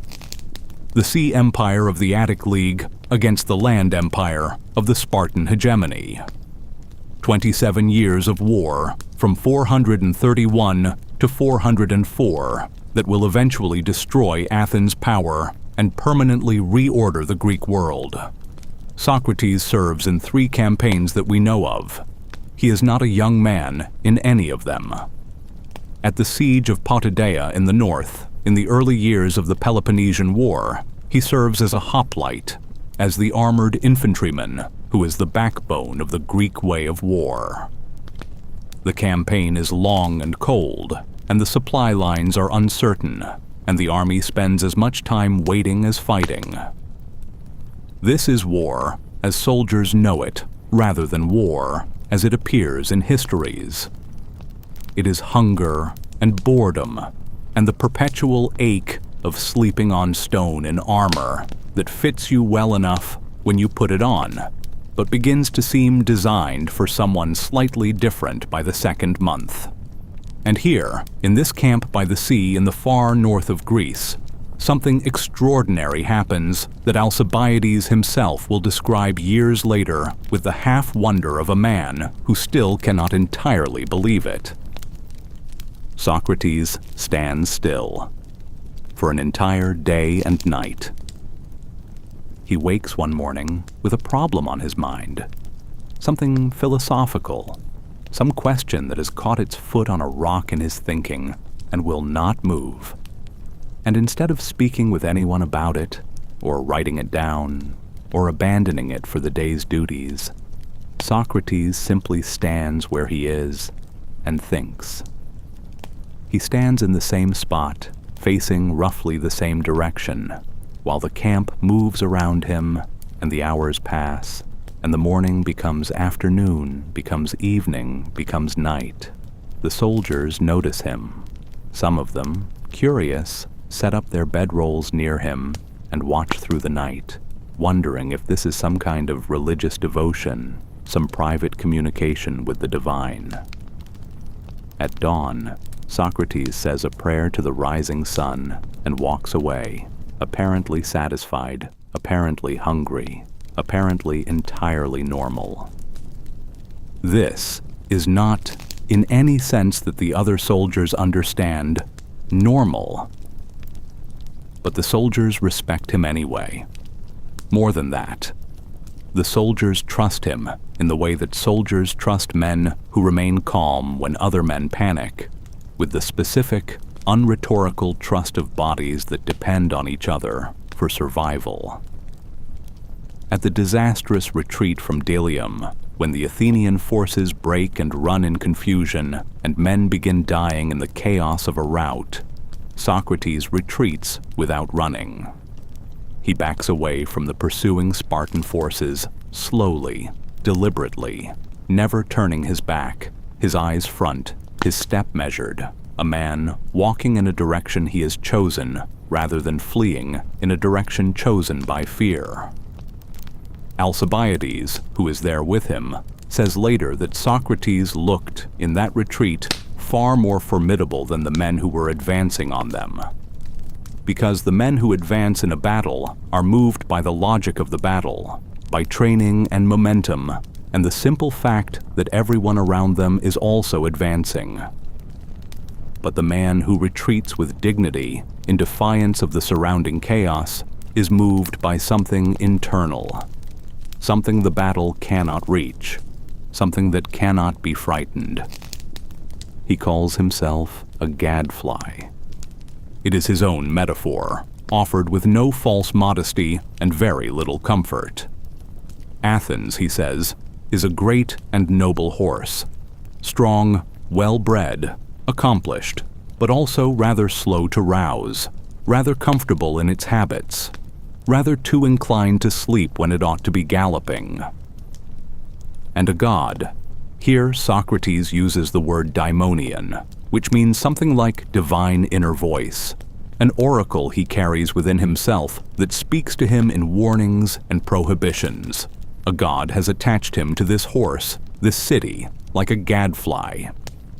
The sea empire of the Attic League against the land empire of the Spartan hegemony. 27 years of war from 431 to 404 that will eventually destroy Athens' power and permanently reorder the Greek world. Socrates serves in 3 campaigns that we know of. He is not a young man in any of them. At the siege of Potidaea in the north, in the early years of the Peloponnesian War, he serves as a hoplite, as the armored infantryman who is the backbone of the Greek way of war. The campaign is long and cold, and the supply lines are uncertain, and the army spends as much time waiting as fighting. This is war as soldiers know it, rather than war as it appears in histories. It is hunger and boredom and the perpetual ache of sleeping on stone in armor that fits you well enough when you put it on, but begins to seem designed for someone slightly different by the 2nd month. And here, in this camp by the sea in the far north of Greece, something extraordinary happens that Alcibiades himself will describe years later with the half-wonder of a man who still cannot entirely believe it. Socrates stands still for an entire day and night. He wakes one morning with a problem on his mind, something philosophical, some question that has caught its foot on a rock in his thinking and will not move. And instead of speaking with anyone about it, or writing it down, or abandoning it for the day's duties, Socrates simply stands where he is and thinks. He stands in the same spot, facing roughly the same direction, while the camp moves around him, and the hours pass, and the morning becomes afternoon, becomes evening, becomes night. The soldiers notice him. Some of them, curious, set up their bedrolls near him and watch through the night, wondering if this is some kind of religious devotion, some private communication with the divine. At dawn, Socrates says a prayer to the rising sun and walks away, apparently satisfied, apparently hungry, apparently entirely normal. This is not, in any sense that the other soldiers understand, normal. But the soldiers respect him anyway. More than that, the soldiers trust him in the way that soldiers trust men who remain calm when other men panic, with the specific, unrhetorical trust of bodies that depend on each other for survival. At the disastrous retreat from Delium, when the Athenian forces break and run in confusion and men begin dying in the chaos of a rout, Socrates retreats without running. He backs away from the pursuing Spartan forces, slowly, deliberately, never turning his back, his eyes front, his step measured, a man walking in a direction he has chosen rather than fleeing in a direction chosen by fear. Alcibiades, who is there with him, says later that Socrates looked, in that retreat, far more formidable than the men who were advancing on them. Because the men who advance in a battle are moved by the logic of the battle, by training and momentum, and the simple fact that everyone around them is also advancing. But the man who retreats with dignity in defiance of the surrounding chaos is moved by something internal, something the battle cannot reach, something that cannot be frightened. He calls himself a gadfly. It is his own metaphor, offered with no false modesty and very little comfort. Athens, he says, is a great and noble horse, strong, well-bred, accomplished, but also rather slow to rouse, rather comfortable in its habits, rather too inclined to sleep when it ought to be galloping. And a god. Here Socrates uses the word daimonion, which means something like divine inner voice, an oracle he carries within himself that speaks to him in warnings and prohibitions. A god has attached him to this horse, this city, like a gadfly,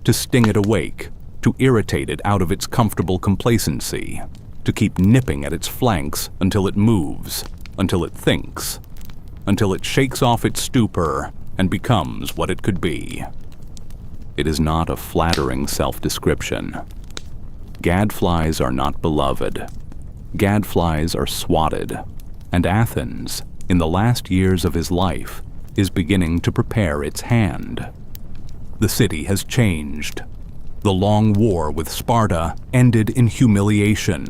to sting it awake, to irritate it out of its comfortable complacency, to keep nipping at its flanks until it moves, until it thinks, until it shakes off its stupor and becomes what it could be. It is not a flattering self-description. Gadflies are not beloved. Gadflies are swatted, and Athens, in the last years of his life, is beginning to prepare its hand. The city has changed. The long war with Sparta ended in humiliation.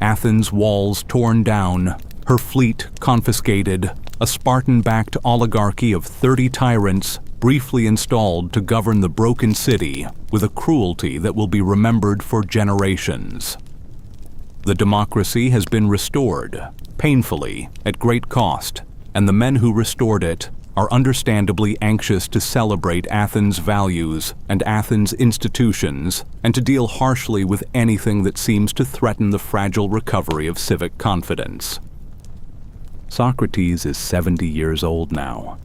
Athens' walls torn down, her fleet confiscated, a Spartan-backed oligarchy of 30 tyrants briefly installed to govern the broken city with a cruelty that will be remembered for generations. The democracy has been restored, painfully, at great cost, and the men who restored it are understandably anxious to celebrate Athens' values and Athens' institutions and to deal harshly with anything that seems to threaten the fragile recovery of civic confidence. Socrates is 70 years old now.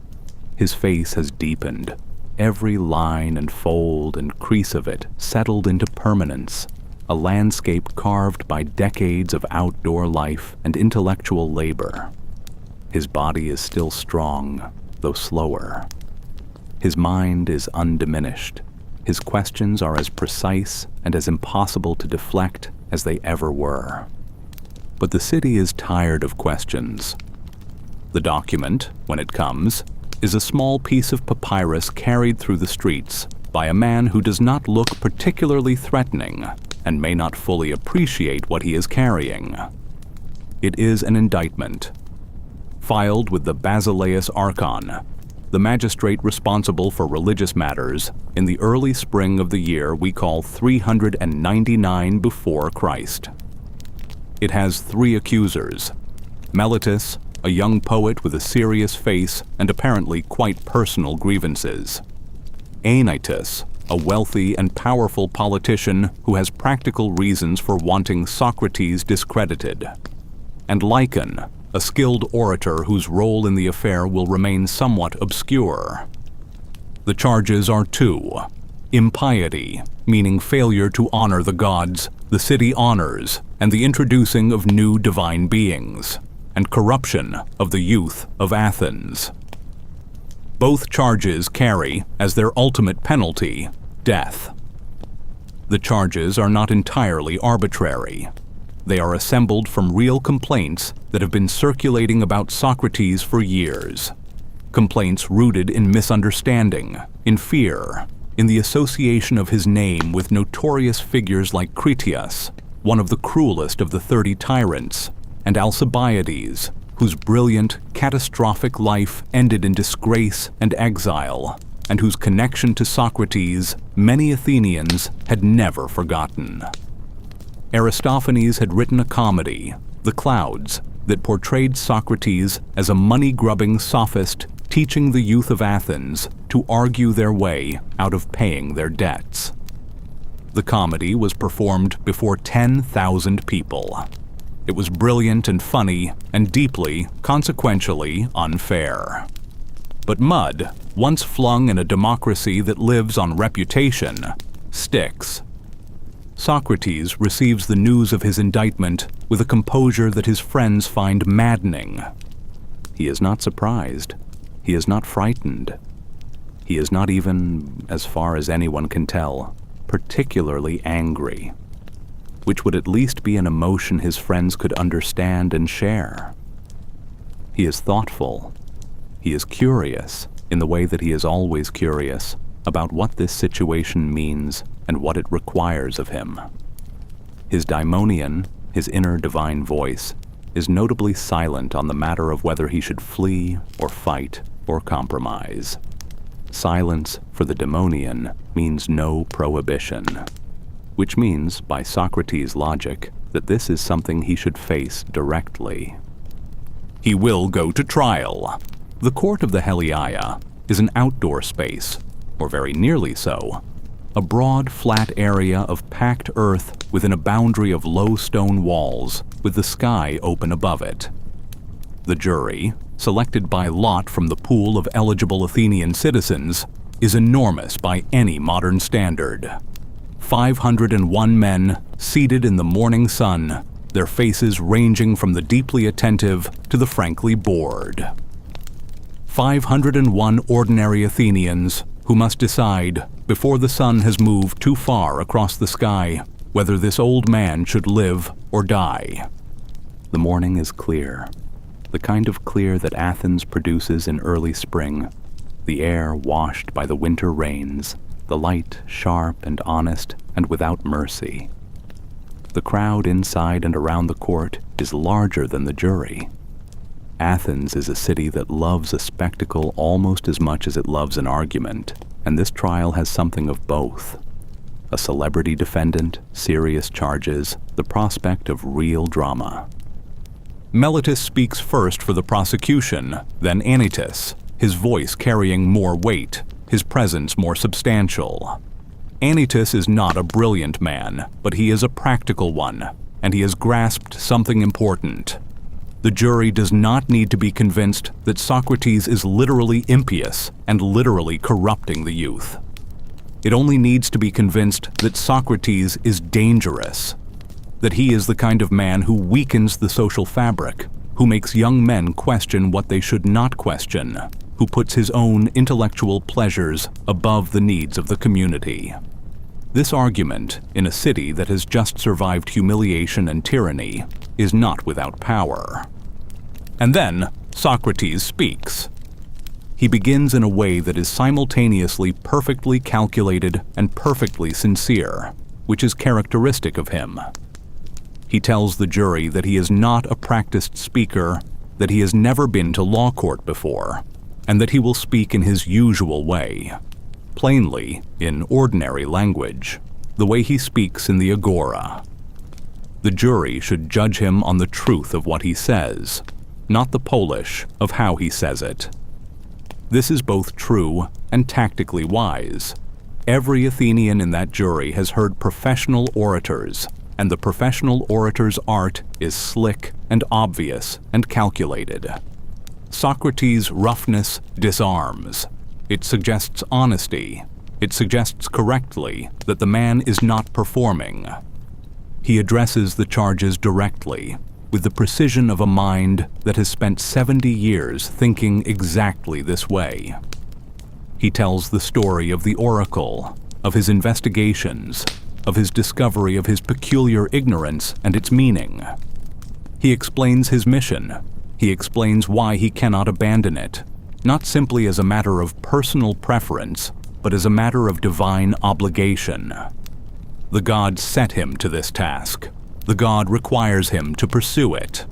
His face has deepened, every line and fold and crease of it settled into permanence, a landscape carved by decades of outdoor life and intellectual labor. His body is still strong, though slower. His mind is undiminished. His questions are as precise and as impossible to deflect as they ever were. But the city is tired of questions. The document, when it comes, is a small piece of papyrus carried through the streets by a man who does not look particularly threatening and may not fully appreciate what he is carrying. It is an indictment, filed with the Basileus Archon, the magistrate responsible for religious matters, in the early spring of the year we call 399 before Christ. It has 3 accusers: Meletus, a young poet with a serious face and apparently quite personal grievances; Anytus, a wealthy and powerful politician who has practical reasons for wanting Socrates discredited; and Lycon, a skilled orator whose role in the affair will remain somewhat obscure. The charges are 2: impiety, meaning failure to honor the gods the city honors and the introducing of new divine beings, and corruption of the youth of Athens. Both charges carry, as their ultimate penalty, death. The charges are not entirely arbitrary. They are assembled from real complaints that have been circulating about Socrates for years. Complaints rooted in misunderstanding, in fear, in the association of his name with notorious figures like Critias, one of the cruelest of the 30 tyrants, and Alcibiades, whose brilliant, catastrophic life ended in disgrace and exile, and whose connection to Socrates many Athenians had never forgotten. Aristophanes had written a comedy, The Clouds, that portrayed Socrates as a money-grubbing sophist teaching the youth of Athens to argue their way out of paying their debts. The comedy was performed before 10,000 people. It was brilliant and funny, and deeply, consequentially, unfair. But mud, once flung in a democracy that lives on reputation, sticks. Socrates receives the news of his indictment with a composure that his friends find maddening. He is not surprised. He is not frightened. He is not even, as far as anyone can tell, particularly angry, which would at least be an emotion his friends could understand and share. He is thoughtful. He is curious in the way that he is always curious about what this situation means and what it requires of him. His daimonion, his inner divine voice, is notably silent on the matter of whether he should flee or fight or compromise. Silence for the daimonion means no prohibition, which means, by Socrates' logic, that this is something he should face directly. He will go to trial. The court of the Heliaia is an outdoor space, or very nearly so, a broad, flat area of packed earth within a boundary of low stone walls with the sky open above it. The jury, selected by lot from the pool of eligible Athenian citizens, is enormous by any modern standard. 501 men seated in the morning sun, their faces ranging from the deeply attentive to the frankly bored. 501 ordinary Athenians who must decide, before the sun has moved too far across the sky, whether this old man should live or die. The morning is clear, the kind of clear that Athens produces in early spring, the air washed by the winter rains, the light sharp and honest and without mercy. The crowd inside and around the court is larger than the jury. Athens is a city that loves a spectacle almost as much as it loves an argument, and this trial has something of both. A celebrity defendant, serious charges, the prospect of real drama. Meletus speaks first for the prosecution, then Anytus, his voice carrying more weight, his presence more substantial. Anytus is not a brilliant man, but he is a practical one, and he has grasped something important. The jury does not need to be convinced that Socrates is literally impious and literally corrupting the youth. It only needs to be convinced that Socrates is dangerous, that he is the kind of man who weakens the social fabric, who makes young men question what they should not question, who puts his own intellectual pleasures above the needs of the community. This argument, in a city that has just survived humiliation and tyranny, is not without power. And then Socrates speaks. He begins in a way that is simultaneously perfectly calculated and perfectly sincere, which is characteristic of him. He tells the jury that he is not a practiced speaker, that he has never been to law court before, and that he will speak in his usual way, plainly, in ordinary language, the way he speaks in the agora. The jury should judge him on the truth of what he says, not the polish of how he says it. This is both true and tactically wise. Every Athenian in that jury has heard professional orators, and the professional orator's art is slick and obvious and calculated. Socrates' roughness disarms. It suggests honesty. It suggests correctly that the man is not performing. He addresses the charges directly, with the precision of a mind that has spent 70 years thinking exactly this way. He tells the story of the oracle, of his investigations, of his discovery of his peculiar ignorance and its meaning. He explains his mission. He explains why he cannot abandon it, not simply as a matter of personal preference, but as a matter of divine obligation. The god set him to this task. The god requires him to pursue it.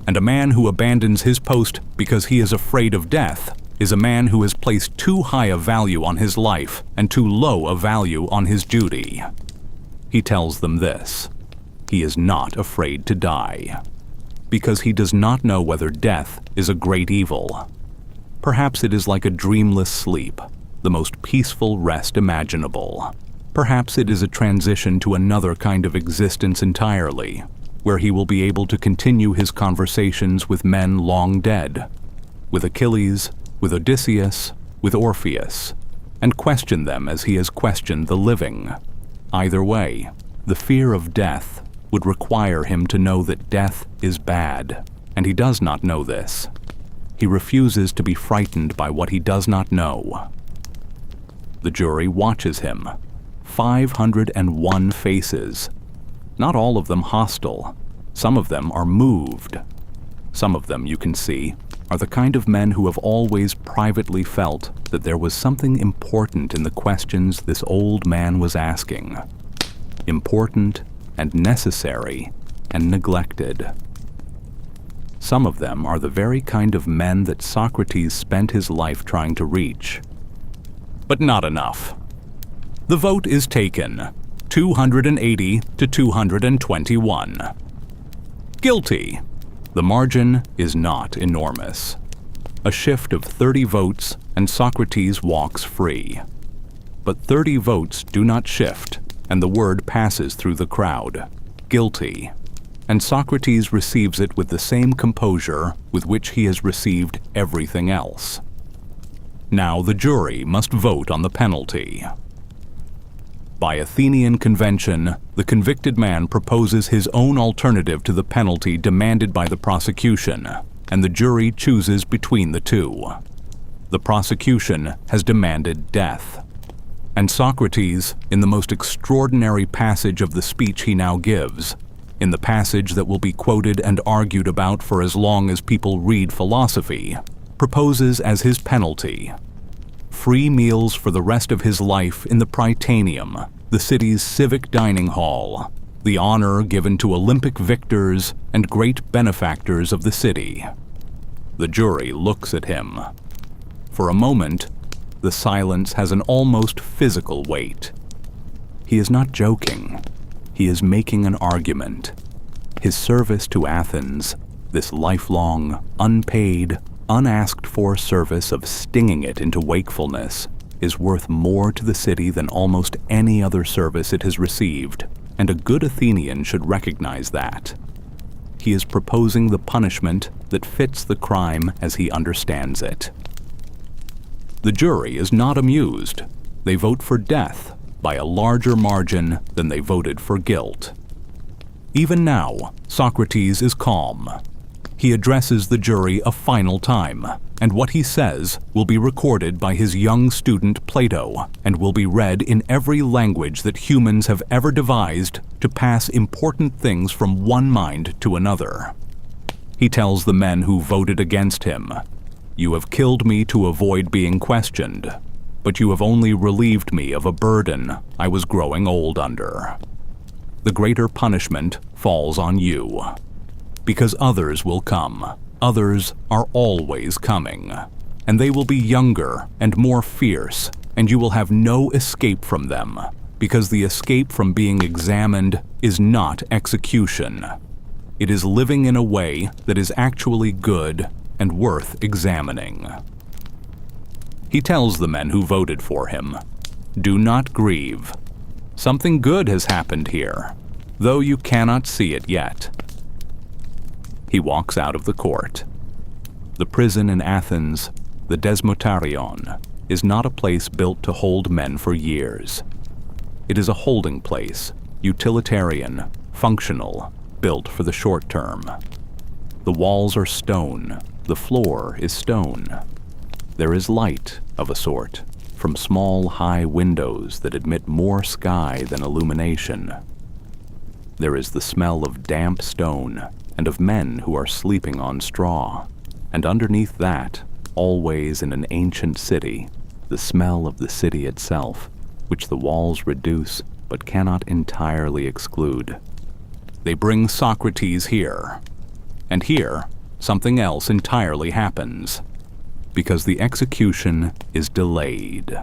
And a man who abandons his post because he is afraid of death is a man who has placed too high a value on his life and too low a value on his duty. He tells them this: he is not afraid to die, because he does not know whether death is a great evil. Perhaps it is like a dreamless sleep, the most peaceful rest imaginable. Perhaps it is a transition to another kind of existence entirely, where he will be able to continue his conversations with men long dead, with Achilles, with Odysseus, with Orpheus, and question them as he has questioned the living. Either way, the fear of death would require him to know that death is bad, and he does not know this. He refuses to be frightened by what he does not know. The jury watches him, 501 faces. Not all of them hostile. Some of them are moved. Some of them, you can see, are the kind of men who have always privately felt that there was something important in the questions this old man was asking. Important and necessary and neglected. Some of them are the very kind of men that Socrates spent his life trying to reach. But not enough. The vote is taken, 280 to 221. Guilty. The margin is not enormous. A shift of 30 votes and Socrates walks free. But 30 votes do not shift, and the word passes through the crowd. Guilty. And Socrates receives it with the same composure with which he has received everything else. Now the jury must vote on the penalty. By Athenian convention, the convicted man proposes his own alternative to the penalty demanded by the prosecution, and the jury chooses between the two. The prosecution has demanded death. And Socrates, in the most extraordinary passage of the speech he now gives, in the passage that will be quoted and argued about for as long as people read philosophy, proposes as his penalty free meals for the rest of his life in the Prytaneum, the city's civic dining hall, the honor given to Olympic victors and great benefactors of the city. The jury looks at him. For a moment, the silence has an almost physical weight. He is not joking. He is making an argument. His service to Athens, this lifelong, unpaid, unasked-for service of stinging it into wakefulness, is worth more to the city than almost any other service it has received, and a good Athenian should recognize that. He is proposing the punishment that fits the crime as he understands it. The jury is not amused. They vote for death by a larger margin than they voted for guilt. Even now, Socrates is calm. He addresses the jury a final time, and what he says will be recorded by his young student Plato and will be read in every language that humans have ever devised to pass important things from one mind to another. He tells the men who voted against him, "You have killed me to avoid being questioned, but you have only relieved me of a burden I was growing old under. The greater punishment falls on you. Because others will come. Others are always coming. And they will be younger and more fierce, and you will have no escape from them, because the escape from being examined is not execution. It is living in a way that is actually good and worth examining." He tells the men who voted for him, "Do not grieve. Something good has happened here, though you cannot see it yet." He walks out of the court. The prison in Athens, the Desmotarion, is not a place built to hold men for years. It is a holding place, utilitarian, functional, built for the short term. The walls are stone, the floor is stone. There is light, of a sort, from small, high windows that admit more sky than illumination. There is the smell of damp stone and of men who are sleeping on straw, and underneath that, always in an ancient city, the smell of the city itself, which the walls reduce but cannot entirely exclude. They bring Socrates here, and here something else entirely happens, because the execution is delayed.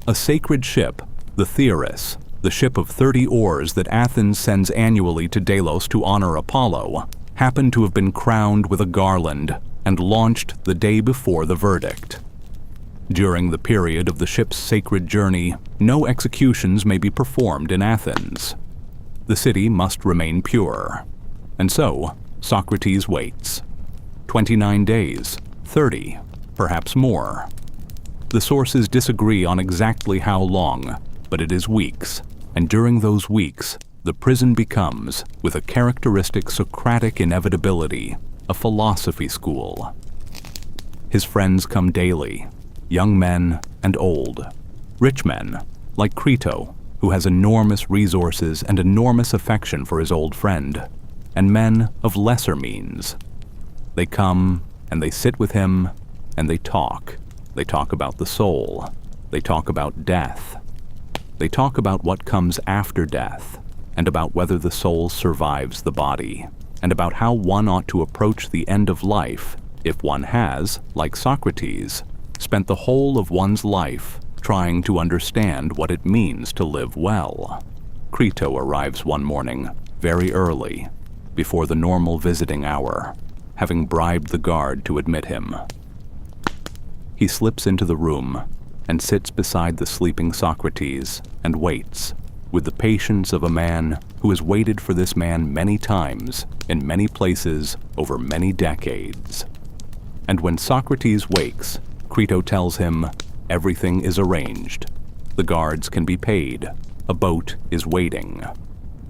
A sacred ship, the Theris, the ship of 30 oars that Athens sends annually to Delos to honor Apollo, happened to have been crowned with a garland and launched the day before the verdict. During the period of the ship's sacred journey, no executions may be performed in Athens. The city must remain pure. And so, Socrates waits. 29 days, 30, perhaps more. The sources disagree on exactly how long, but it is weeks, and during those weeks, the prison becomes, with a characteristic Socratic inevitability, a philosophy school. His friends come daily, young men and old, rich men, like Crito, who has enormous resources and enormous affection for his old friend, and men of lesser means. They come and they sit with him and they talk. They talk about the soul. They talk about death. They talk about what comes after death, and about whether the soul survives the body, and about how one ought to approach the end of life if one has, like Socrates, spent the whole of one's life trying to understand what it means to live well. Crito arrives one morning, very early, before the normal visiting hour, having bribed the guard to admit him. He slips into the room and sits beside the sleeping Socrates and waits, with the patience of a man who has waited for this man many times, in many places, over many decades. And when Socrates wakes, Crito tells him, everything is arranged. The guards can be paid. A boat is waiting.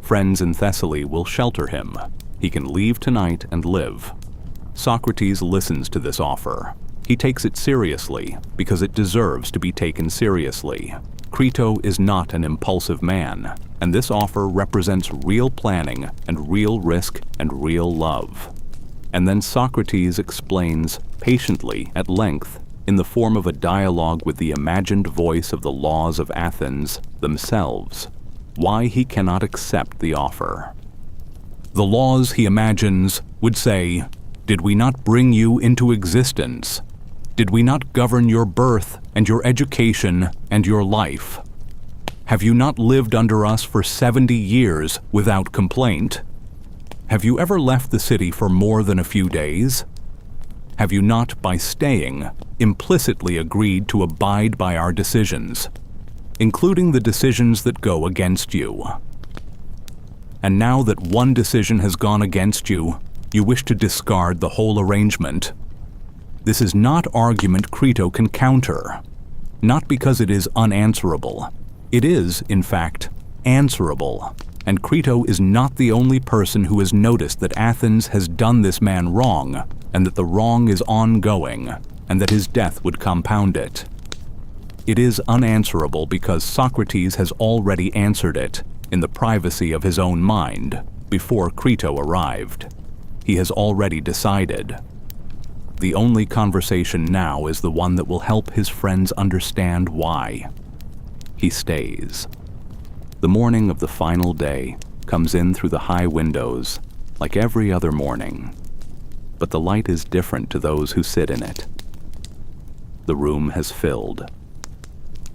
Friends in Thessaly will shelter him. He can leave tonight and live. Socrates listens to this offer. He takes it seriously because it deserves to be taken seriously. Crito is not an impulsive man, and this offer represents real planning and real risk and real love. And then Socrates explains patiently, at length, in the form of a dialogue with the imagined voice of the laws of Athens themselves, why he cannot accept the offer. The laws, he imagines, would say, "Did we not bring you into existence? Did we not govern your birth and your education and your life? Have you not lived under us for 70 years without complaint? Have you ever left the city for more than a few days? Have you not, by staying, implicitly agreed to abide by our decisions, including the decisions that go against you? And now that one decision has gone against you, you wish to discard the whole arrangement. This is not argument Crito can counter, not because it is unanswerable. It is, in fact, answerable, and Crito is not the only person who has noticed that Athens has done this man wrong, and that the wrong is ongoing, and that his death would compound it. It is unanswerable because Socrates has already answered it in the privacy of his own mind before Crito arrived. He has already decided. The only conversation now is the one that will help his friends understand why. He stays. The morning of the final day comes in through the high windows, like every other morning, but the light is different to those who sit in it. The room has filled.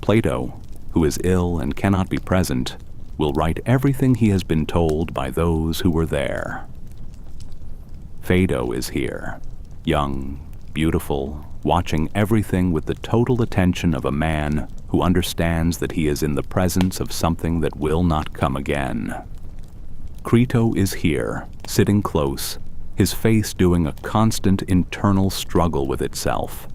Plato, who is ill and cannot be present, will write everything he has been told by those who were there. Phaedo is here, young, beautiful, watching everything with the total attention of a man who understands that he is in the presence of something that will not come again. Crito is here, sitting close, his face doing a constant internal struggle with itself.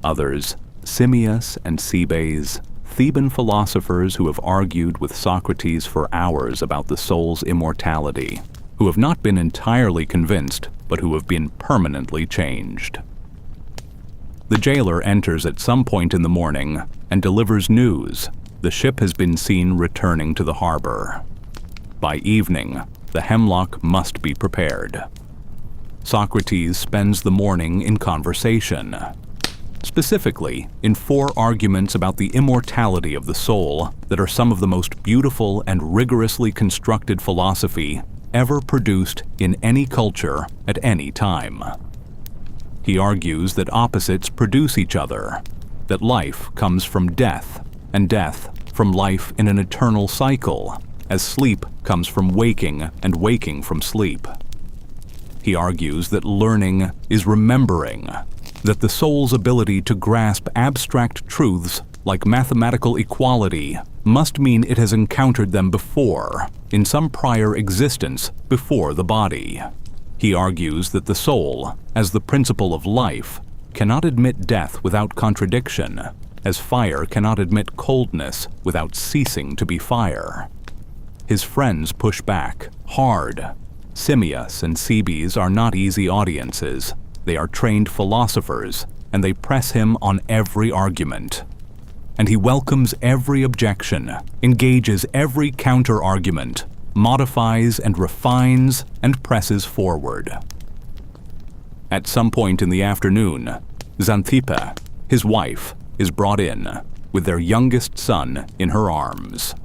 Others, Simmias and Cebes, Theban philosophers who have argued with Socrates for hours about the soul's immortality, who have not been entirely convinced, but who have been permanently changed. The jailer enters at some point in the morning and delivers news. The ship has been seen returning to the harbor. By evening, the hemlock must be prepared. Socrates spends the morning in conversation, specifically in 4 arguments about the immortality of the soul that are some of the most beautiful and rigorously constructed philosophy ever produced in any culture at any time. He argues that opposites produce each other, that life comes from death, and death from life in an eternal cycle, as sleep comes from waking and waking from sleep. He argues that learning is remembering, that the soul's ability to grasp abstract truths like mathematical equality must mean it has encountered them before, in some prior existence before the body. He argues that the soul, as the principle of life, cannot admit death without contradiction, as fire cannot admit coldness without ceasing to be fire. His friends push back, hard. Simmias and Cebes are not easy audiences. They are trained philosophers, and they press him on every argument. and he welcomes every objection, engages every counter-argument, modifies and refines and presses forward. At some point in the afternoon, Xanthippe, his wife, is brought in, with their youngest son in her arms.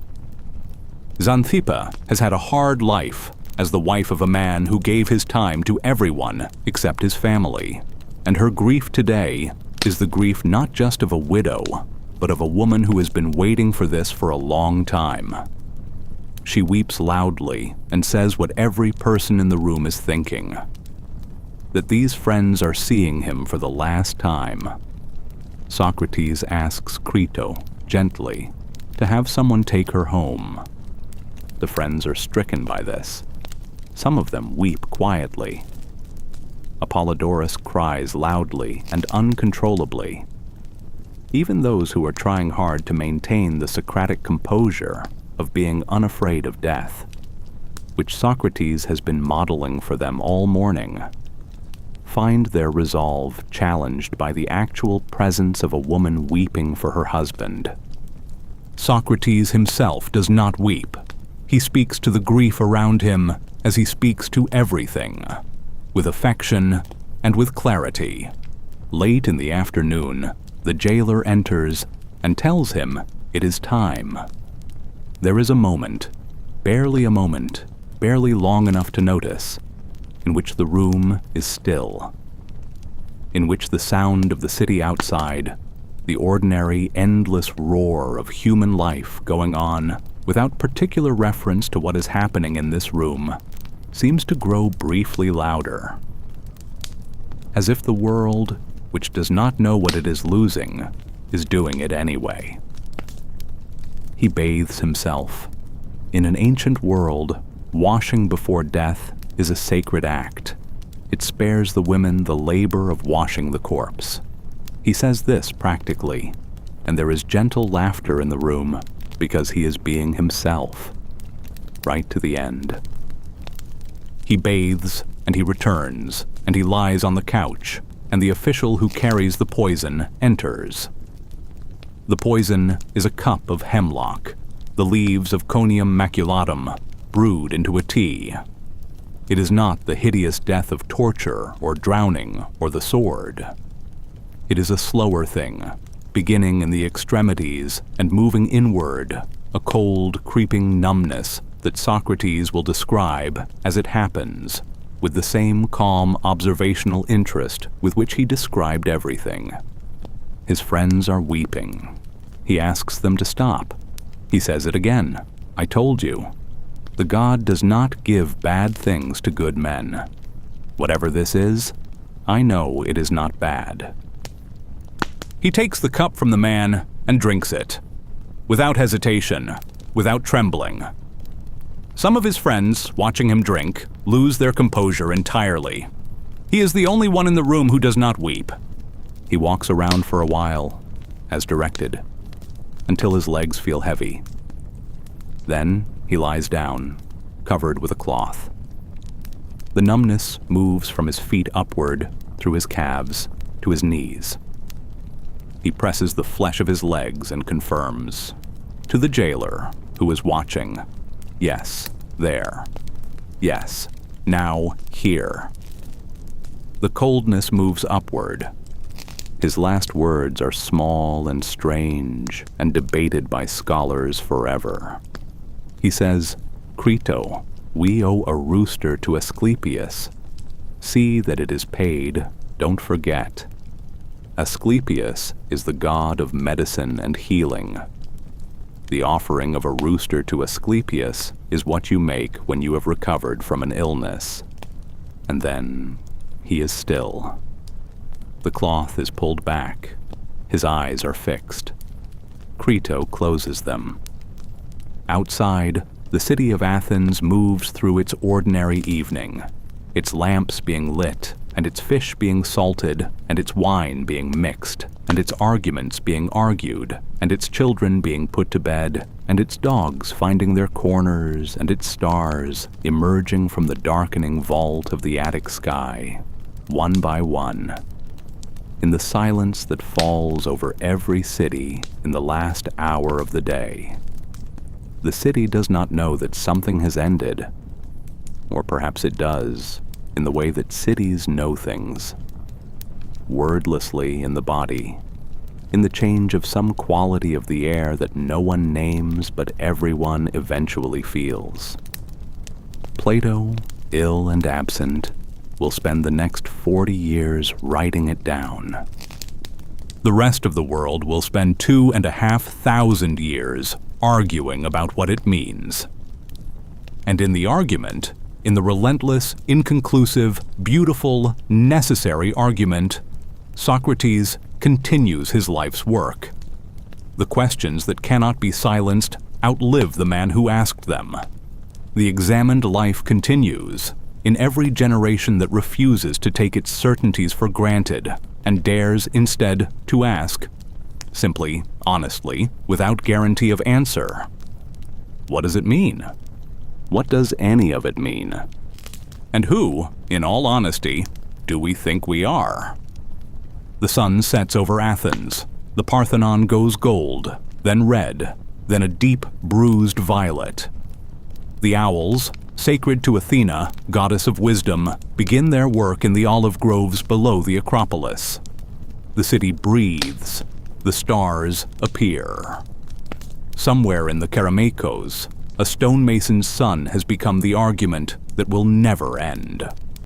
Xanthippe has had a hard life as the wife of a man who gave his time to everyone except his family, and her grief today is the grief not just of a widow, but of a woman who has been waiting for this for a long time. She weeps loudly and says what every person in the room is thinking, that these friends are seeing him for the last time. Socrates asks Crito, gently, to have someone take her home. The friends are stricken by this. Some of them weep quietly. Apollodorus cries loudly and uncontrollably. Even those who are trying hard to maintain the Socratic composure of being unafraid of death, which Socrates has been modeling for them all morning, find their resolve challenged by the actual presence of a woman weeping for her husband. Socrates himself does not weep. He speaks to the grief around him as he speaks to everything, with affection and with clarity. Late in the afternoon, the jailer enters and tells him it is time. There is a moment, barely long enough to notice, in which the room is still, in which the sound of the city outside, the ordinary, endless roar of human life going on without particular reference to what is happening in this room, seems to grow briefly louder, as if the world, which does not know what it is losing, is doing it anyway. He bathes himself. In an ancient world, washing before death is a sacred act. It spares the women the labor of washing the corpse. He says this practically, and there is gentle laughter in the room because he is being himself, right to the end. He bathes, and he returns, and he lies on the couch, and the official who carries the poison enters. The poison is a cup of hemlock, the leaves of Conium maculatum, brewed into a tea. It is not the hideous death of torture or drowning or the sword. It is a slower thing, beginning in the extremities and moving inward, a cold, creeping numbness that Socrates will describe as it happens, with the same calm observational interest with which he described everything. His friends are weeping. He asks them to stop. He says it again. I told you. The god does not give bad things to good men. Whatever this is, I know it is not bad. He takes the cup from the man and drinks it, without hesitation, without trembling. Some of his friends, watching him drink, lose their composure entirely. He is the only one in the room who does not weep. He walks around for a while, as directed, until his legs feel heavy. Then he lies down, covered with a cloth. The numbness moves from his feet upward through his calves to his knees. He presses the flesh of his legs and confirms, to the jailer who is watching, yes, there. Yes, now here. The coldness moves upward. His last words are small and strange and debated by scholars forever. He says, Crito, we owe a rooster to Asclepius. See that it is paid, don't forget. Asclepius is the god of medicine and healing. The offering of a rooster to Asclepius is what you make when you have recovered from an illness. And then he is still. The cloth is pulled back. His eyes are fixed. Crito closes them. Outside, the city of Athens moves through its ordinary evening, its lamps being lit, and its fish being salted, and its wine being mixed, and its arguments being argued, and its children being put to bed, and its dogs finding their corners, and its stars emerging from the darkening vault of the attic sky, one by one. in the silence that falls over every city in the last hour of the day. The city does not know that something has ended, or perhaps it does, in the way that cities know things. Wordlessly in the body, in the change of some quality of the air that no one names but everyone eventually feels. Plato, ill and absent, will spend the next 40 years writing it down. The rest of the world will spend 2,500 years arguing about what it means. And in the argument, in the relentless, inconclusive, beautiful, necessary argument, Socrates continues his life's work. The questions that cannot be silenced outlive the man who asked them. The examined life continues in every generation that refuses to take its certainties for granted and dares instead to ask, simply, honestly, without guarantee of answer. What does it mean? What does any of it mean? And who, in all honesty, do we think we are? The sun sets over Athens. The Parthenon goes gold, then red, then a deep, bruised violet. The owls, sacred to Athena, goddess of wisdom, begin their work in the olive groves below the Acropolis. The city breathes. The stars appear. Somewhere in the Kerameikos, a stonemason's son has become the argument that will never end.